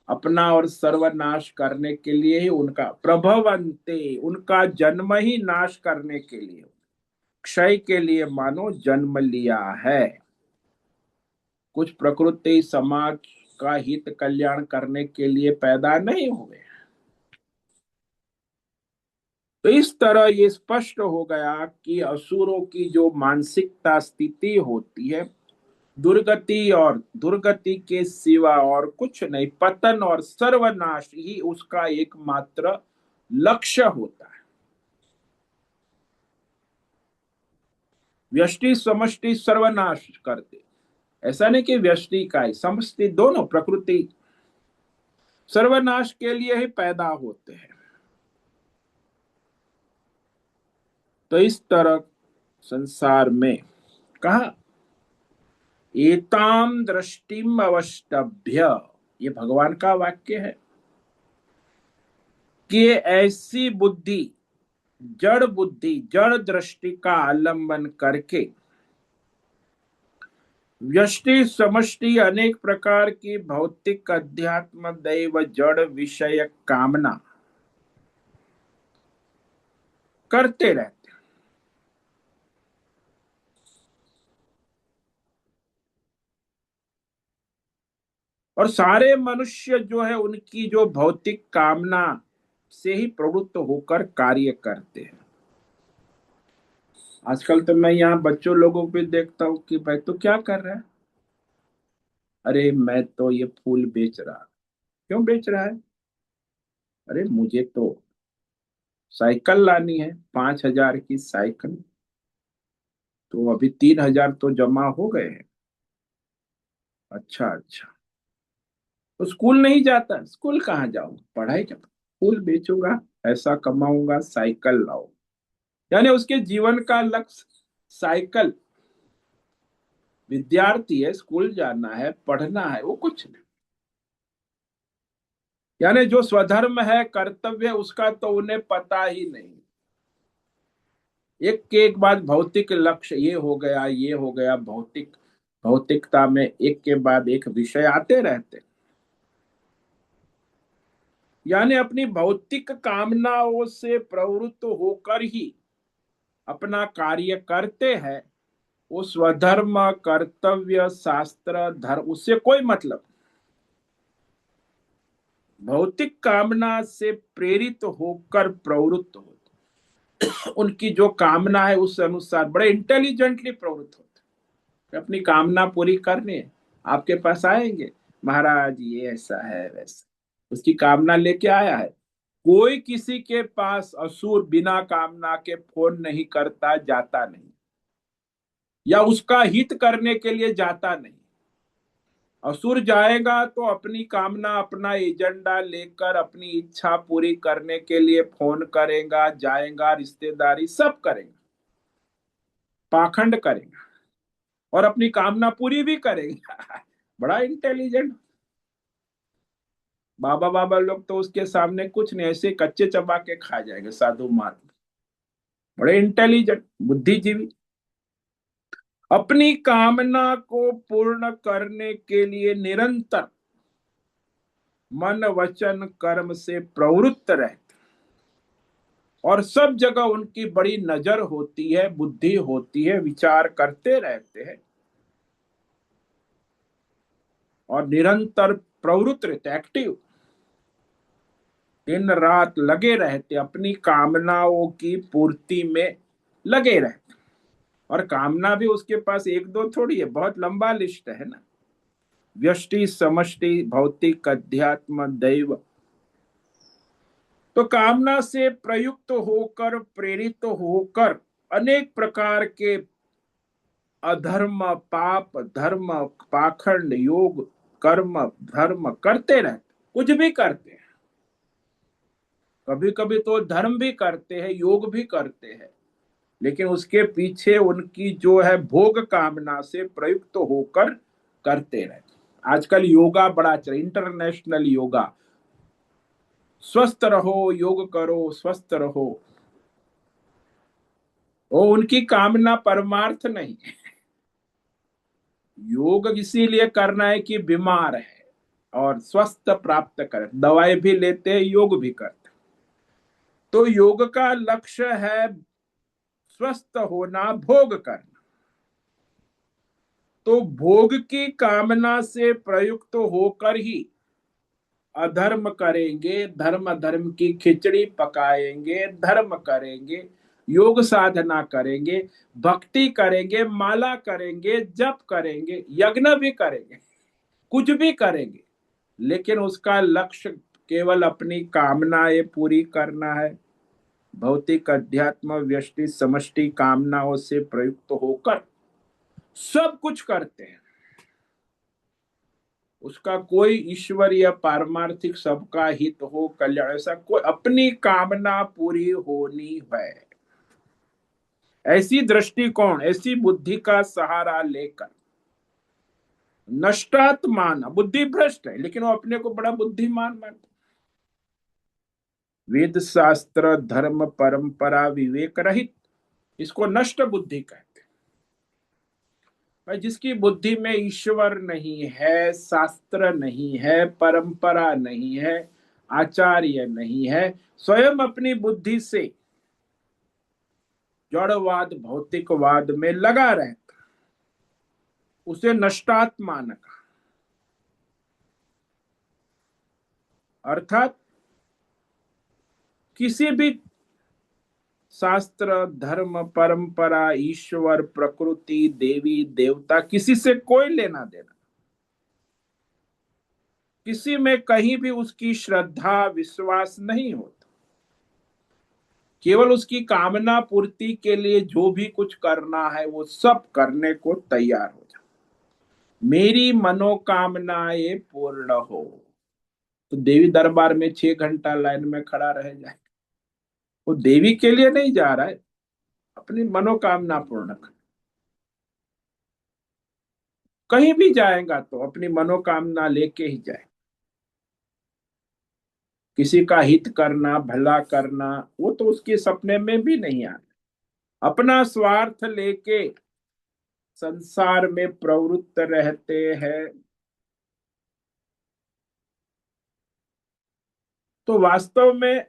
अपना और सर्वनाश करने के लिए ही उनका प्रभवन्ते, उनका जन्म ही नाश करने के लिए, क्षय के लिए मानो जन्म लिया है। कुछ प्रकृति समाज का हित कल्याण करने के लिए पैदा नहीं हुए। तो इस तरह ये स्पष्ट हो गया कि असुरों की जो मानसिकता स्थिति होती है, दुर्गति और दुर्गति के सिवा और कुछ नहीं, पतन और सर्वनाश ही उसका एकमात्र लक्ष्य होता है। व्यष्टि समष्टि सर्वनाश करते, ऐसा नहीं कि व्यष्टि का ही, समष्टि दोनों, प्रकृति सर्वनाश के लिए ही पैदा होते हैं। तो इस तरह संसार में कहा, एताम दृष्टिम अवष्टभ्य, ये भगवान का वाक्य है कि ऐसी बुद्धि, जड़ बुद्धि, जड़ दृष्टि का आलंबन करके व्यष्टि समष्टि अनेक प्रकार की भौतिक अध्यात्म दैव जड़ विषय कामना करते रहते। और सारे मनुष्य जो है उनकी जो भौतिक कामना से ही प्रवृत्त होकर कार्य करते हैं। आजकल तो मैं यहाँ बच्चों लोगों पे देखता हूँ कि भाई तो क्या कर रहा है, अरे मैं तो ये फूल बेच रहा। क्यों बेच रहा है? अरे मुझे तो साइकिल लानी है, 5,000 की साइकिल, तो अभी 3,000 तो जमा हो गए हैं। अच्छा अच्छा, तो स्कूल नहीं जाता? स्कूल कहाँ जाऊंगा, पढ़ाई क्या, फूल बेचूंगा, पैसा कमाऊंगा, साइकिल लाओ। यानी उसके जीवन का लक्ष्य साइकिल। विद्यार्थी है, स्कूल जाना है, पढ़ना है, वो कुछ नहीं। यानी जो स्वधर्म है, कर्तव्य है, उसका तो उन्हें पता ही नहीं। एक के एक बाद भौतिक लक्ष्य, ये हो गया, ये हो गया, भौतिक, भौतिकता में एक के बाद एक विषय आते रहते। यानी अपनी भौतिक कामनाओं से प्रवृत्त होकर ही अपना कार्य करते हैं। वो स्वधर्म, कर्तव्य, शास्त्र, धर्म, उससे कोई मतलब। भौतिक कामना से प्रेरित होकर प्रवृत्त होते, उनकी जो कामना है उस अनुसार बड़े इंटेलिजेंटली प्रवृत्त होते। अपनी कामना पूरी करने आपके पास आएंगे, महाराज ये ऐसा है वैसा, उसकी कामना लेके आया है। कोई किसी के पास असुर बिना कामना के फोन नहीं करता, जाता नहीं, या उसका हित करने के लिए जाता नहीं। असुर जाएगा तो अपनी कामना, अपना एजेंडा लेकर अपनी इच्छा पूरी करने के लिए फोन करेगा, जाएगा, रिश्तेदारी सब करेगा, पाखंड करेगा और अपनी कामना पूरी भी करेगा। बड़ा इंटेलिजेंट। बाबा बाबा लोग तो उसके सामने कुछ नहीं, ऐसे कच्चे चबा के खा जाएंगे, साधु महात्मा। बड़े इंटेलिजेंट, बुद्धिजीवी। अपनी कामना को पूर्ण करने के लिए निरंतर मन वचन कर्म से प्रवृत्त रहते, और सब जगह उनकी बड़ी नजर होती है, बुद्धि होती है, विचार करते रहते हैं और निरंतर प्रवृत्त रहते, एक्टिव, दिन रात लगे रहते, अपनी कामनाओं की पूर्ति में लगे रहते। और कामना भी उसके पास एक दो थोड़ी है, बहुत लंबा लिस्ट है ना। व्यष्टि समष्टि भौतिक अध्यात्म दैव। तो कामना से प्रयुक्त होकर, प्रेरित होकर अनेक प्रकार के अधर्म, पाप, धर्म, पाखंड, योग, कर्म, धर्म करते रहते, कुछ भी करते हैं। कभी कभी तो धर्म भी करते हैं, योग भी करते हैं, लेकिन उसके पीछे उनकी जो है भोग कामना से प्रयुक्त होकर करते रहते। आजकल योगा बड़ा चल, इंटरनेशनल योगा, स्वस्थ रहो, योग करो, स्वस्थ रहो। वो उनकी कामना परमार्थ नहीं। योग इसीलिए करना है कि बीमार है और स्वस्थ प्राप्त करे, दवाई भी लेते हैं, योग भी करते। तो योग का लक्ष्य है स्वस्थ होना, भोग करना। तो भोग की कामना से प्रयुक्त होकर ही अधर्म करेंगे, धर्म धर्म की खिचड़ी पकाएंगे, धर्म करेंगे, योग साधना करेंगे, भक्ति करेंगे, माला करेंगे, जप करेंगे, यज्ञ भी करेंगे, कुछ भी करेंगे, लेकिन उसका लक्ष्य केवल अपनी कामनाएं पूरी करना है। भौतिक अध्यात्म व्यष्टि समष्टि कामनाओं से प्रयुक्त होकर सब कुछ करते हैं। उसका कोई ईश्वर या पारमार्थिक सबका हित हो, कल्याण, ऐसा कोई, अपनी कामना पूरी होनी है। ऐसी दृष्टिकोण, ऐसी बुद्धि का सहारा लेकर नष्टात्मान, बुद्धि भ्रष्ट है लेकिन वो अपने को बड़ा बुद्धिमान मानता। वेद शास्त्र धर्म परंपरा विवेक रहित, इसको नष्ट बुद्धि कहते हैं। भाई जिसकी बुद्धि में ईश्वर नहीं है, शास्त्र नहीं है, परंपरा नहीं है, आचार्य नहीं है, स्वयं अपनी बुद्धि से जड़वाद भौतिकवाद में लगा रहता, उसे नष्टात्मान कहा। अर्थात किसी भी शास्त्र धर्म परंपरा ईश्वर प्रकृति देवी देवता, किसी से कोई लेना देना, किसी में कहीं भी उसकी श्रद्धा विश्वास नहीं होता। केवल उसकी कामना पूर्ति के लिए जो भी कुछ करना है वो सब करने को तैयार हो जाए, मेरी मनोकामनाएं पूर्ण हो। तो देवी दरबार में 6 घंटा लाइन में खड़ा रह जाए, वो देवी के लिए नहीं जा रहा है, अपनी मनोकामना पूर्ण कर। कहीं भी जाएगा तो अपनी मनोकामना लेके ही जाए। किसी का हित करना, भला करना, वो तो उसके सपने में भी नहीं आता। अपना स्वार्थ लेके संसार में प्रवृत्त रहते हैं। तो वास्तव में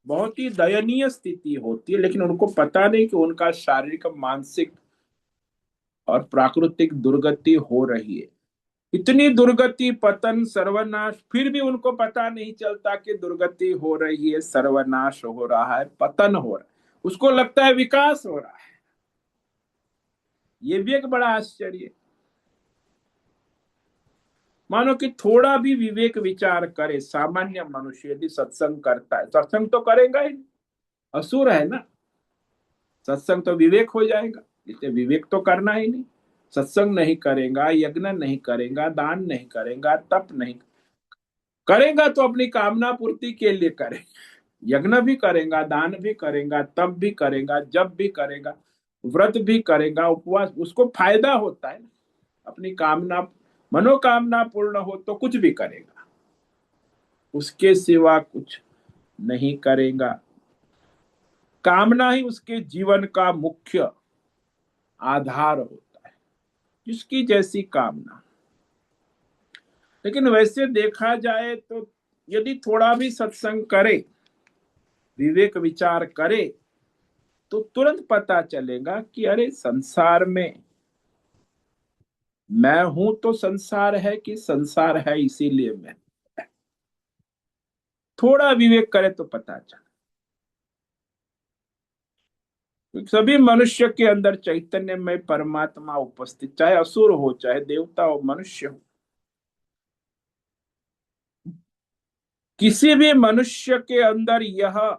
बहुत ही दयनीय स्थिति होती है, लेकिन उनको पता नहीं कि उनका शारीरिक, मानसिक और प्राकृतिक दुर्गति हो रही है। इतनी दुर्गति, पतन, सर्वनाश, फिर भी उनको पता नहीं चलता कि दुर्गति हो रही है, सर्वनाश हो रहा है, पतन हो रहा है। उसको लगता है विकास हो रहा है। ये भी एक बड़ा आश्चर्य है। मानो कि थोड़ा भी विवेक विचार करे सामान्य मनुष्य, यदि सत्संग करता है, सत्संग तो करेगा ही नहीं, असुर है ना। सत्संग तो विवेक हो जाएगा, इसलिए विवेक तो करना ही नहीं। सत्संग नहीं करेगा, यज्ञ नहीं करेगा, दान नहीं करेगा, तप नहीं करेगा, तो अपनी कामना पूर्ति के लिए करेगा। यज्ञ भी करेगा, दान भी करेगा, तप भी करेगा, जप भी करेगा, व्रत भी करेगा, उपवास, उसको फायदा होता है। अपनी कामना, मनोकामना पूर्ण हो तो कुछ भी करेगा, उसके सिवा कुछ नहीं करेगा। कामना ही उसके जीवन का मुख्य आधार होता है, जिसकी जैसी कामना। लेकिन वैसे देखा जाए तो यदि थोड़ा भी सत्संग करे, विवेक विचार करे, तो तुरंत पता चलेगा कि अरे संसार में मैं हूं तो संसार है, कि संसार है इसीलिए मैं। थोड़ा विवेक करे तो पता चले। सभी मनुष्य के अंदर चैतन्य में परमात्मा उपस्थित, चाहे असुर हो, चाहे देवता हो, मनुष्य हो। किसी भी मनुष्य के अंदर यह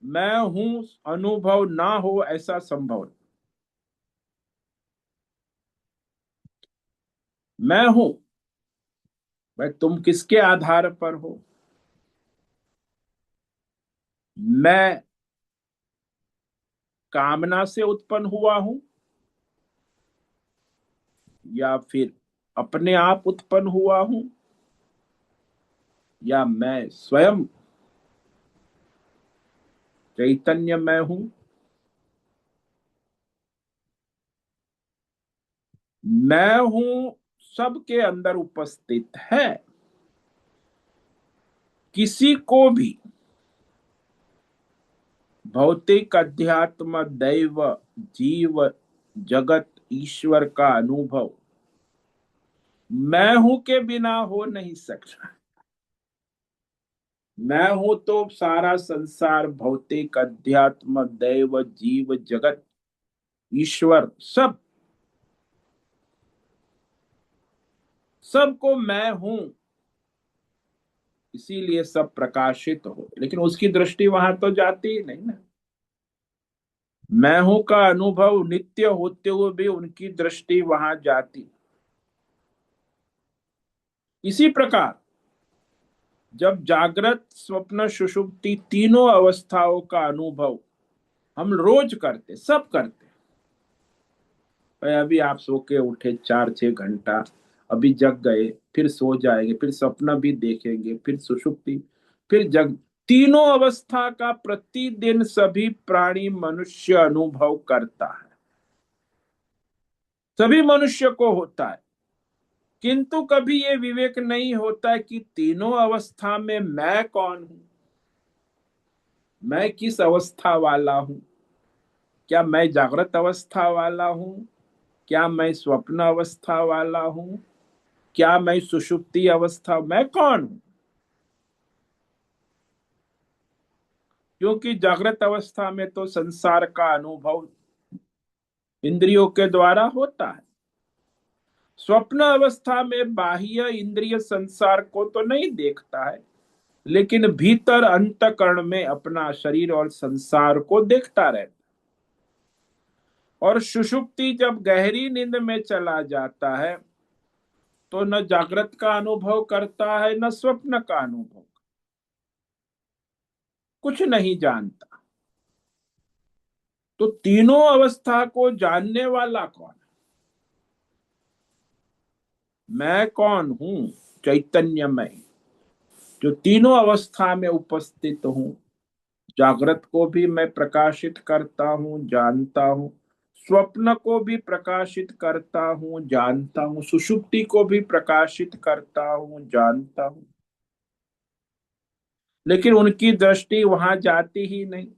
मैं हूं अनुभव ना हो, ऐसा संभव नहीं। मैं हूं, भाई तुम किसके आधार पर हो? मैं कामना से उत्पन्न हुआ हूं, या फिर अपने आप उत्पन्न हुआ हूं, या मैं स्वयं चैतन्य मैं हूं? मैं हूं सबके अंदर उपस्थित है। किसी को भी भौतिक, अध्यात्म, दैव, जीव, जगत, ईश्वर का अनुभव मैं हूं के बिना हो नहीं सकता। मैं हूं तो सारा संसार, भौतिक, अध्यात्म, दैव, जीव, जगत, ईश्वर, सब, सबको मैं हूं, इसीलिए सब प्रकाशित हो। लेकिन उसकी दृष्टि वहां तो जाती ही नहीं ना। मैं हूं का अनुभव नित्य होते हुए भी उनकी दृष्टि वहां जाती। इसी प्रकार जब जागृत, स्वप्न, सुषुप्ति तीनों अवस्थाओं का अनुभव हम रोज करते, सब करते। भाई अभी आप सो के उठे 4-6 घंटा, अभी जग गए, फिर सो जाएंगे, फिर सपना भी देखेंगे, फिर सुषुप्ति, फिर जग, तीनों अवस्था का प्रतिदिन सभी प्राणी मनुष्य अनुभव करता है। सभी मनुष्य को होता है, किंतु कभी ये विवेक नहीं होता है कि तीनों अवस्था में मैं कौन हूं, मैं किस अवस्था वाला हूं। क्या मैं जागृत अवस्था वाला हूं? क्या मैं स्वप्न अवस्था वाला हूं? क्या मैं सुषुप्ति अवस्था, मैं कौन हूं? क्योंकि जागृत अवस्था में तो संसार का अनुभव इंद्रियों के द्वारा होता है। स्वप्न अवस्था में बाह्य इंद्रिय संसार को तो नहीं देखता है, लेकिन भीतर अंतकरण में अपना शरीर और संसार को देखता रहता। और सुषुप्ति जब गहरी नींद में चला जाता है, तो न जागृत का अनुभव करता है, न स्वप्न का अनुभव, कुछ नहीं जानता। तो तीनों अवस्था को जानने वाला कौन? मैं कौन हूं? चैतन्यमय, जो तीनों अवस्था में उपस्थित हूं। जागृत को भी मैं प्रकाशित करता हूं, जानता हूं। स्वप्न को भी प्रकाशित करता हूं, जानता हूं। सुषुप्ति को भी प्रकाशित करता हूं, जानता हूं। लेकिन उनकी दृष्टि वहां जाती ही नहीं।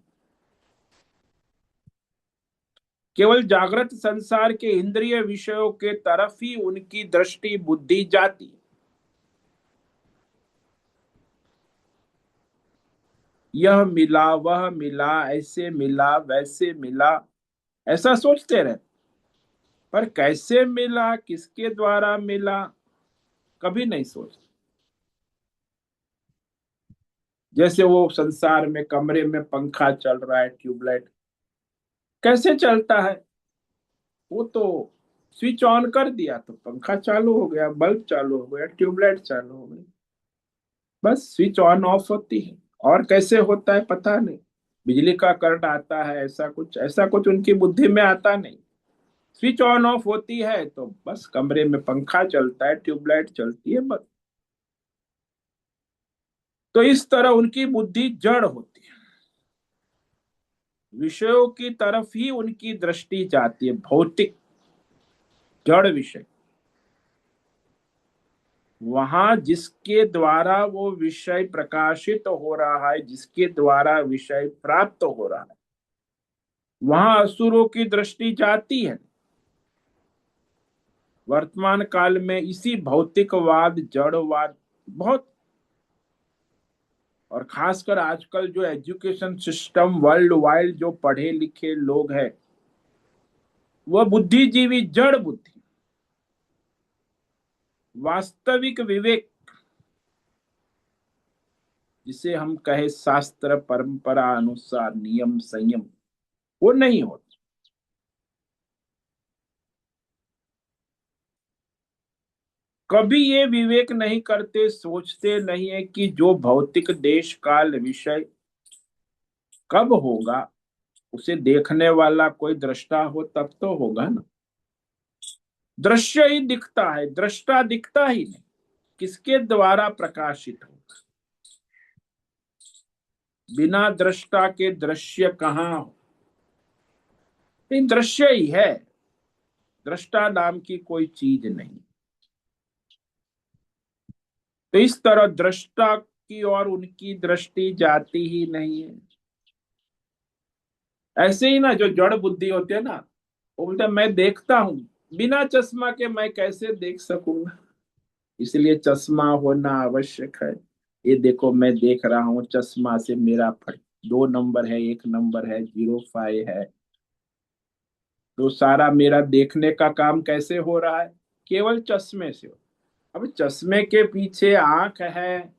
केवल जागृत संसार के इंद्रिय विषयों के तरफ ही उनकी दृष्टि, बुद्धि जाती। यह मिला, वह मिला, ऐसे मिला, वैसे मिला, ऐसा सोचते रहे। पर कैसे मिला, किसके द्वारा मिला, कभी नहीं सोच। जैसे वो संसार में कमरे में पंखा चल रहा है, ट्यूबलाइट कैसे चलता है? वो तो स्विच ऑन कर दिया तो पंखा चालू हो गया, बल्ब चालू हो गया, ट्यूबलाइट चालू हो गई। बस स्विच ऑन ऑफ होती है। और कैसे होता है पता नहीं। बिजली का करंट आता है, ऐसा कुछ उनकी बुद्धि में आता नहीं। स्विच ऑन ऑफ होती है तो बस कमरे में पंखा चलता है, ट्यूबलाइट चलती है, बस। तो इस तरह उनकी बुद्धि जड़ होती है। विषयों की तरफ ही उनकी दृष्टि जाती है, भौतिक जड़ विषय। वहां जिसके द्वारा वो विषय प्रकाशित हो रहा है, जिसके द्वारा विषय प्राप्त हो रहा है, वहां असुरों की दृष्टि जाती है। वर्तमान काल में इसी भौतिकवाद, जड़वाद बहुत, और खासकर आजकल जो एजुकेशन सिस्टम वर्ल्ड वाइड, जो पढ़े लिखे लोग हैं, वह बुद्धिजीवी जड़ बुद्धि। वास्तविक विवेक, जिसे हम कहे शास्त्र परंपरा अनुसार नियम संयम, वो नहीं होता। कभी ये विवेक नहीं करते, सोचते नहीं है कि जो भौतिक देश काल विषय कब होगा, उसे देखने वाला कोई दृष्टा हो तब तो होगा ना। दृश्य ही दिखता है, दृष्टा दिखता ही नहीं। किसके द्वारा प्रकाशित होगा? बिना दृष्टा के दृश्य कहाँ हो? नहीं, दृश्य ही है, दृष्टा नाम की कोई चीज नहीं। तो इस तरह दृष्टा की और उनकी दृष्टि जाती ही नहीं है। ऐसे ही ना जो जड़ बुद्धि होते हैं ना, वो बोलते हैं मैं देखता हूं, बिना चश्मा के मैं कैसे देख सकूंगा? इसलिए चश्मा होना आवश्यक है। ये देखो मैं देख रहा हूँ, चश्मा से मेरा फट 2 नंबर है, 1 नंबर है, 0 5 है। तो सारा मेरा देखने का काम कैसे हो रहा है? केवल चश्मे से हो। अब चश्मे के पीछे आंख है,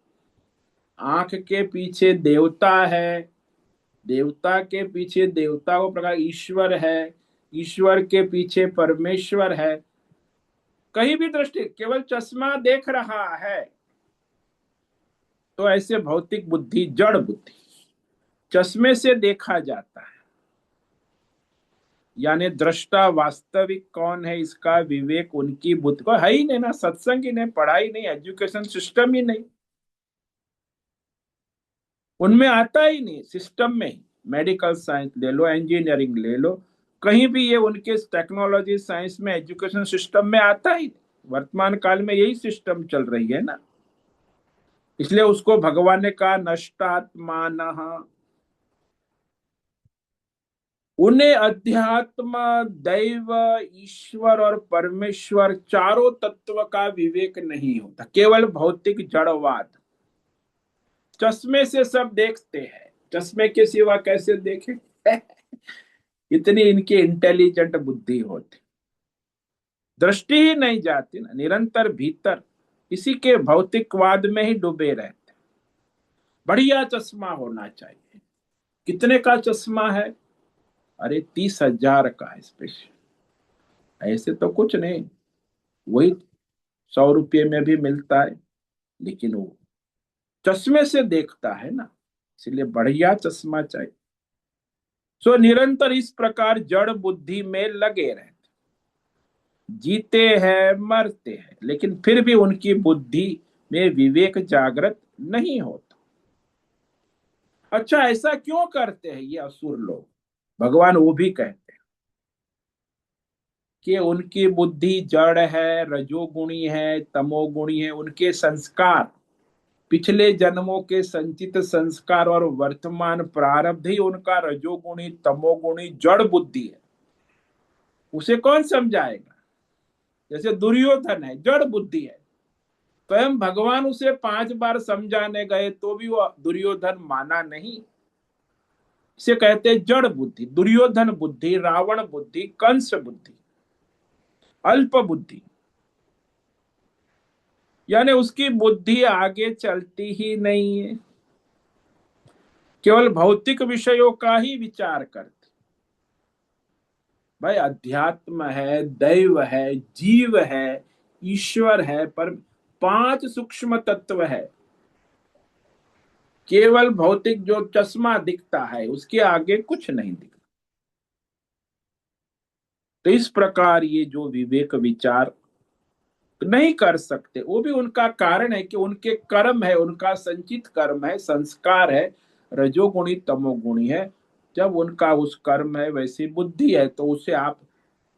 आंख के पीछे देवता है, देवता के पीछे देवता को प्रकार ईश्वर है, ईश्वर के पीछे परमेश्वर है। कहीं भी दृष्टि केवल चश्मा देख रहा है, तो ऐसे भौतिक बुद्धि जड़ बुद्धि, चश्मे से देखा जाता है। यानी दृष्टा वास्तविक कौन है, इसका विवेक उनकी बुद्धि को है ही नहीं ना। सत्संग ही नहीं, पढ़ाई नहीं, एजुकेशन सिस्टम ही नहीं, उनमें आता ही नहीं। सिस्टम में ही मेडिकल साइंस ले लो, इंजीनियरिंग ले लो, कहीं भी ये उनके टेक्नोलॉजी साइंस में, एजुकेशन सिस्टम में आता ही नहीं। वर्तमान काल में यही सिस्टम चल रही है ना। इसलिए उसको भगवान ने कहा नष्टात्मान। उन्हें अध्यात्म, दैव, ईश्वर और परमेश्वर चारों तत्व का विवेक नहीं होता, केवल भौतिक जड़वाद। चश्मे से सब देखते हैं, चश्मे के सिवा कैसे देखें? इतनी इनकी इंटेलिजेंट बुद्धि होती, दृष्टि ही नहीं जाती ना, निरंतर भीतर इसी के भौतिकवाद में ही डूबे रहते। बढ़िया चश्मा होना चाहिए। कितने का चश्मा है? अरे 30,000 का है स्पेशल। ऐसे तो कुछ नहीं, वही 100 रुपये में भी मिलता है, लेकिन वो चश्मे से देखता है ना, इसलिए बढ़िया चश्मा चाहिए। सो निरंतर इस प्रकार जड़ बुद्धि में लगे रहते, जीते हैं मरते हैं, लेकिन फिर भी उनकी बुद्धि में विवेक जागृत नहीं होता। अच्छा, ऐसा क्यों करते हैं ये असुर लोग? भगवान वो भी कहते हैं कि उनकी बुद्धि जड़ है, रजोगुणी है, तमोगुणी है। उनके संस्कार, पिछले जन्मों के संचित संस्कार और वर्तमान प्रारब्ध ही उनका रजोगुणी तमोगुणी जड़ बुद्धि है। उसे कौन समझाएगा? जैसे दुर्योधन है, जड़ बुद्धि है। स्वयं भगवान उसे 5 बार समझाने गए तो भी वो दुर्योधन माना नहीं। इसे कहते जड़ बुद्धि, दुर्योधन बुद्धि, रावण बुद्धि, कंस बुद्धि। अल्प बुद्धि, यानी उसकी बुद्धि आगे चलती ही नहीं है, केवल भौतिक विषयों का ही विचार करते। भाई अध्यात्म है, दैव है, जीव है, ईश्वर है, पर पांच सूक्ष्म तत्व है। केवल भौतिक जो चश्मा दिखता है उसके आगे कुछ नहीं दिखता। तो इस प्रकार ये जो विवेक विचार नहीं कर सकते, वो भी उनका कारण है कि उनके कर्म है, उनका संचित कर्म है, संस्कार है, रजोगुणी तमोगुणी है। जब उनका उस कर्म है, वैसी बुद्धि है, तो उसे आप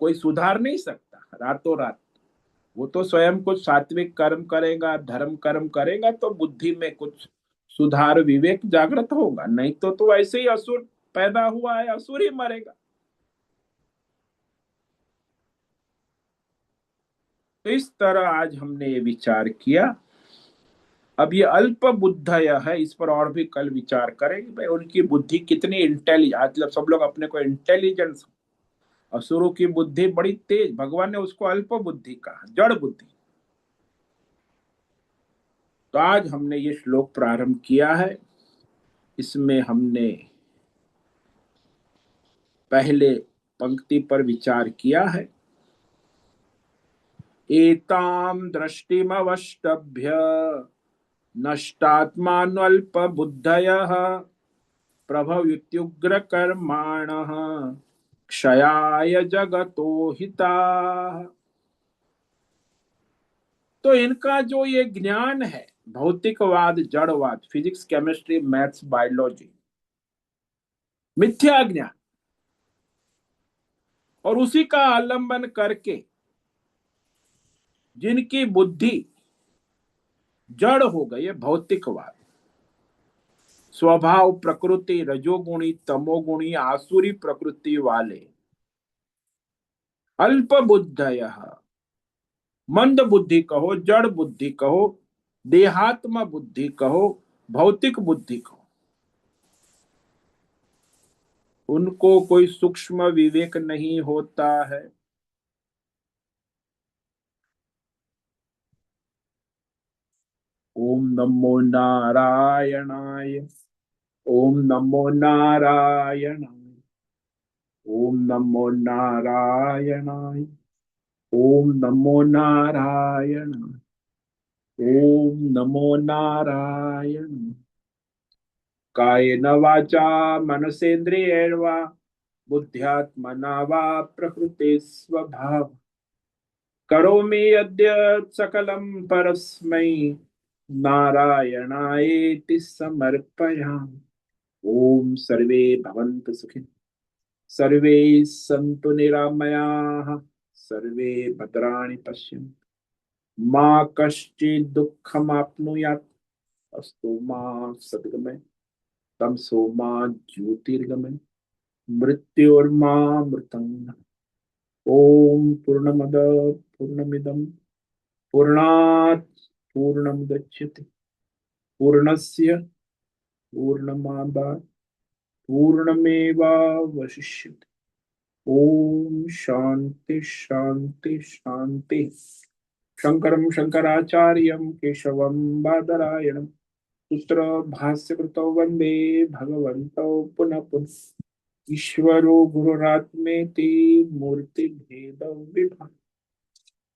कोई सुधार नहीं सकता रातों रात। वो तो स्वयं कुछ सात्विक कर्म करेगा, धर्म कर्म करेगा, तो बुद्धि में कुछ सुधार, विवेक जागृत होगा, नहीं तो ऐसे ही असुर पैदा हुआ है, असुर ही मरेगा। तो इस तरह आज हमने ये विचार किया। अब ये अल्प बुद्धय है, इस पर और भी कल विचार करेंगे, भाई उनकी बुद्धि कितनी इंटेलिजेंट, मतलब सब लोग अपने को इंटेलिजेंस, असुरों की बुद्धि बड़ी तेज, भगवान ने उसको अल्प बुद्धि कहा, जड़ बुद्धि। तो आज हमने ये श्लोक प्रारंभ किया है। इसमें हमने पहले पंक्ति पर विचार किया है। एताम दृष्टिमवष्टभ्य नष्टात्मान्वल्प बुद्धयः प्रभवित्युग्र कर्माणः क्षयाय जगतो हिताः। तो इनका जो ये ज्ञान है, भौतिकवाद, जड़वाद, फिजिक्स, केमिस्ट्री, मैथ्स, बायोलॉजी, मिथ्या ज्ञान, और उसी का आलंबन करके जिनकी बुद्धि जड़ हो गई है, भौतिकवाद, स्वभाव प्रकृति रजोगुणी तमोगुणी आसुरी प्रकृति वाले, अल्प बुद्धय, मंद बुद्धि कहो, जड़ बुद्धि कहो, देहात्म बुद्धि कहो, भौतिक बुद्धि कहो, उनको कोई सूक्ष्म विवेक नहीं होता है। ओम नमो नारायणाय। ओम नमो नारायणाय। ओम नमो नारायणाय। ओम नमो नारायणाय। ओम नमो नारायण। कायेन वाचा मनसेन्द्रियैर्वा बुद्ध्यात्मना वा प्रकृते स्वभाव करोमि यद्य सकलं परस्मै नारायणायेति समर्पयामि। ओम सर्वे भवन्तु सुखिनः, सर्वे सन्तु निरामयाः, सर्वे भद्राणि पश्यन्तु, मा कश्चित् दुःखमाप्नुयात्, अस्तु मा सद्गमय, तमसो मा ज्योतिर्गमय, मृत्योर्मा मृतङ्गमः। ओम पूर्णमद पूर्णमिदं पूर्णात् पूर्णमुदच्यते, पूर्णस्य पूर्णमादाय पूर्णमेवावशिष्यते। ओम शांति शांति शांति। शंकरं शंकराचार्यं केशवं बादरायणं सूत्र भाष्य कृतौ वंदे भगवन्तौ पुनः पुनः। ईश्वरो गुरुरात्मेति मूर्ति भेद विभाग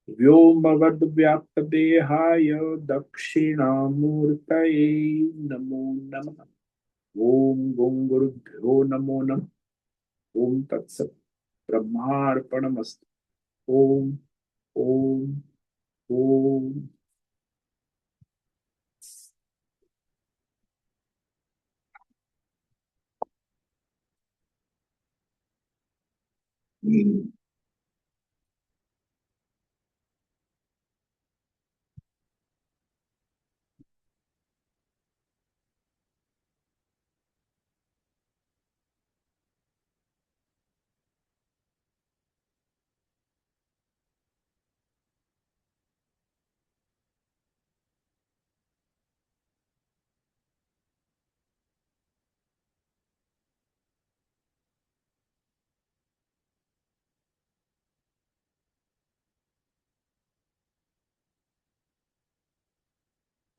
व्योमवद्व्याप्तदेहाय दक्षिणामूर्तये नमो नमः। ओम गं गुरुभ्यो नमो नमः। ओम तत्सत् ब्रह्मार्पणमस्तु। ओम ओम ओम।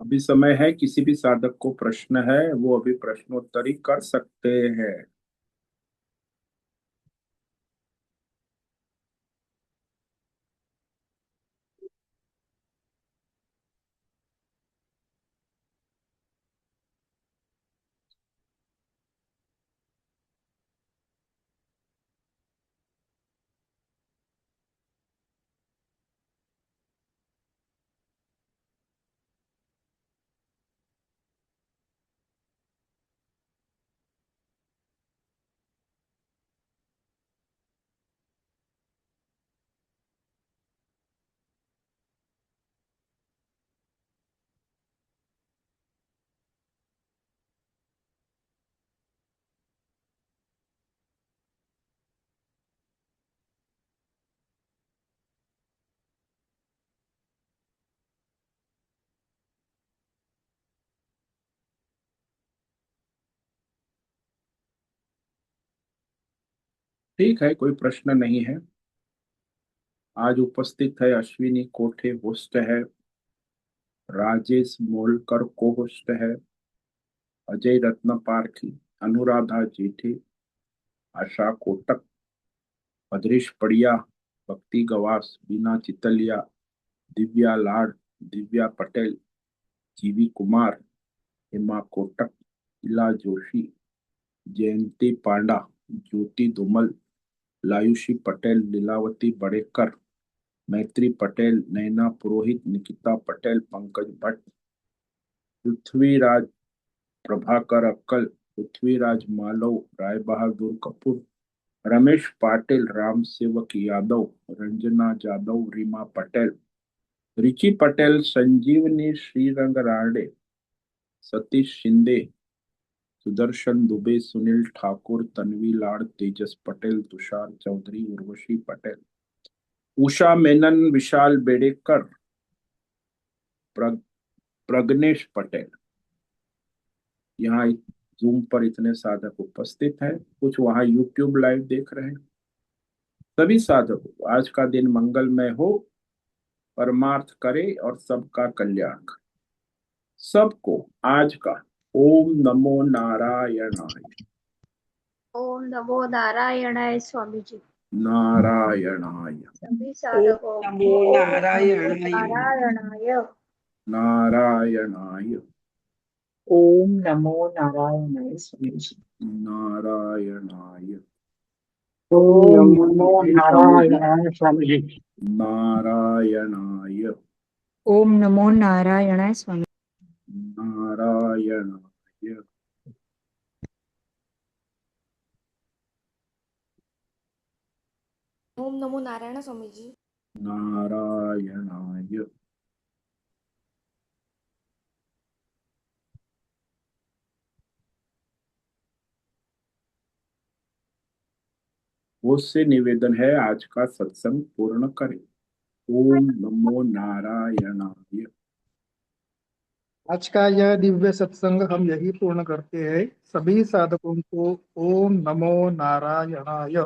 अभी समय है, किसी भी साधक को प्रश्न है वो अभी प्रश्नोत्तरी कर सकते हैं। ठीक है, कोई प्रश्न नहीं है। आज उपस्थित है अश्विनी कोठे होस्ट है, राजेश मोलकर को होस्ट है, अजय रत्न पारखी, अनुराधा जेठे, आशा कोटक, भद्रेश पड़िया, भक्ति गवास, बीना चितलिया, दिव्या लाड, दिव्या पटेल, जीवी कुमार, हेमा कोटक, इला जोशी, जयंती पांडा, ज्योति धूमल, लायुषी पटेल, लीलावती बड़ेकर, मैत्री पटेल, नैना पुरोहित, निकिता पटेल, पंकज भट्ट, पृथ्वीराज प्रभाकर अक्कल, पृथ्वीराज मालव, राय बहादुर कपूर, रमेश पाटिल, राम सेवक यादव, रंजना जादव, रीमा पटेल, रिची पटेल, संजीवनी श्रीरंग राणडे, सतीश शिंदे, सुदर्शन दुबे, सुनील ठाकुर, तन्वी लाड, तेजस पटेल, तुषार चौधरी, उर्वशी पटेल, उषा मेनन, विशाल बेडेकर, प्रग्नेश पटेल। यहाँ जूम पर इतने साधक उपस्थित हैं, कुछ वहां यूट्यूब लाइव देख रहे हैं। सभी साधकों, आज का दिन मंगलमय हो, परमार्थ करे और सबका कल्याण करे। सबको आज का ओम नमो नारायणाय। ओम नमो नारायणाय स्वामी जी। नारायणाय सभी साधकों नमो को ओम नमो नारायणाय। नारायणाय। नारायणाय ओम नमो नारायणाय स्वामी जी। नारायणाय ओम नमो नारायणाय स्वामी जी। नारायणाय ओम नमो नारायणाय स्वामी। नारायणाय ओम नमो नारायण स्वामी जी। नारायणाय। उससे निवेदन है, आज का सत्संग पूर्ण करें। ओम नमो नारायणाय। आज का यह दिव्य सत्संग हम यही पूर्ण करते हैं। सभी साधकों को ओम नमो नारायणाय।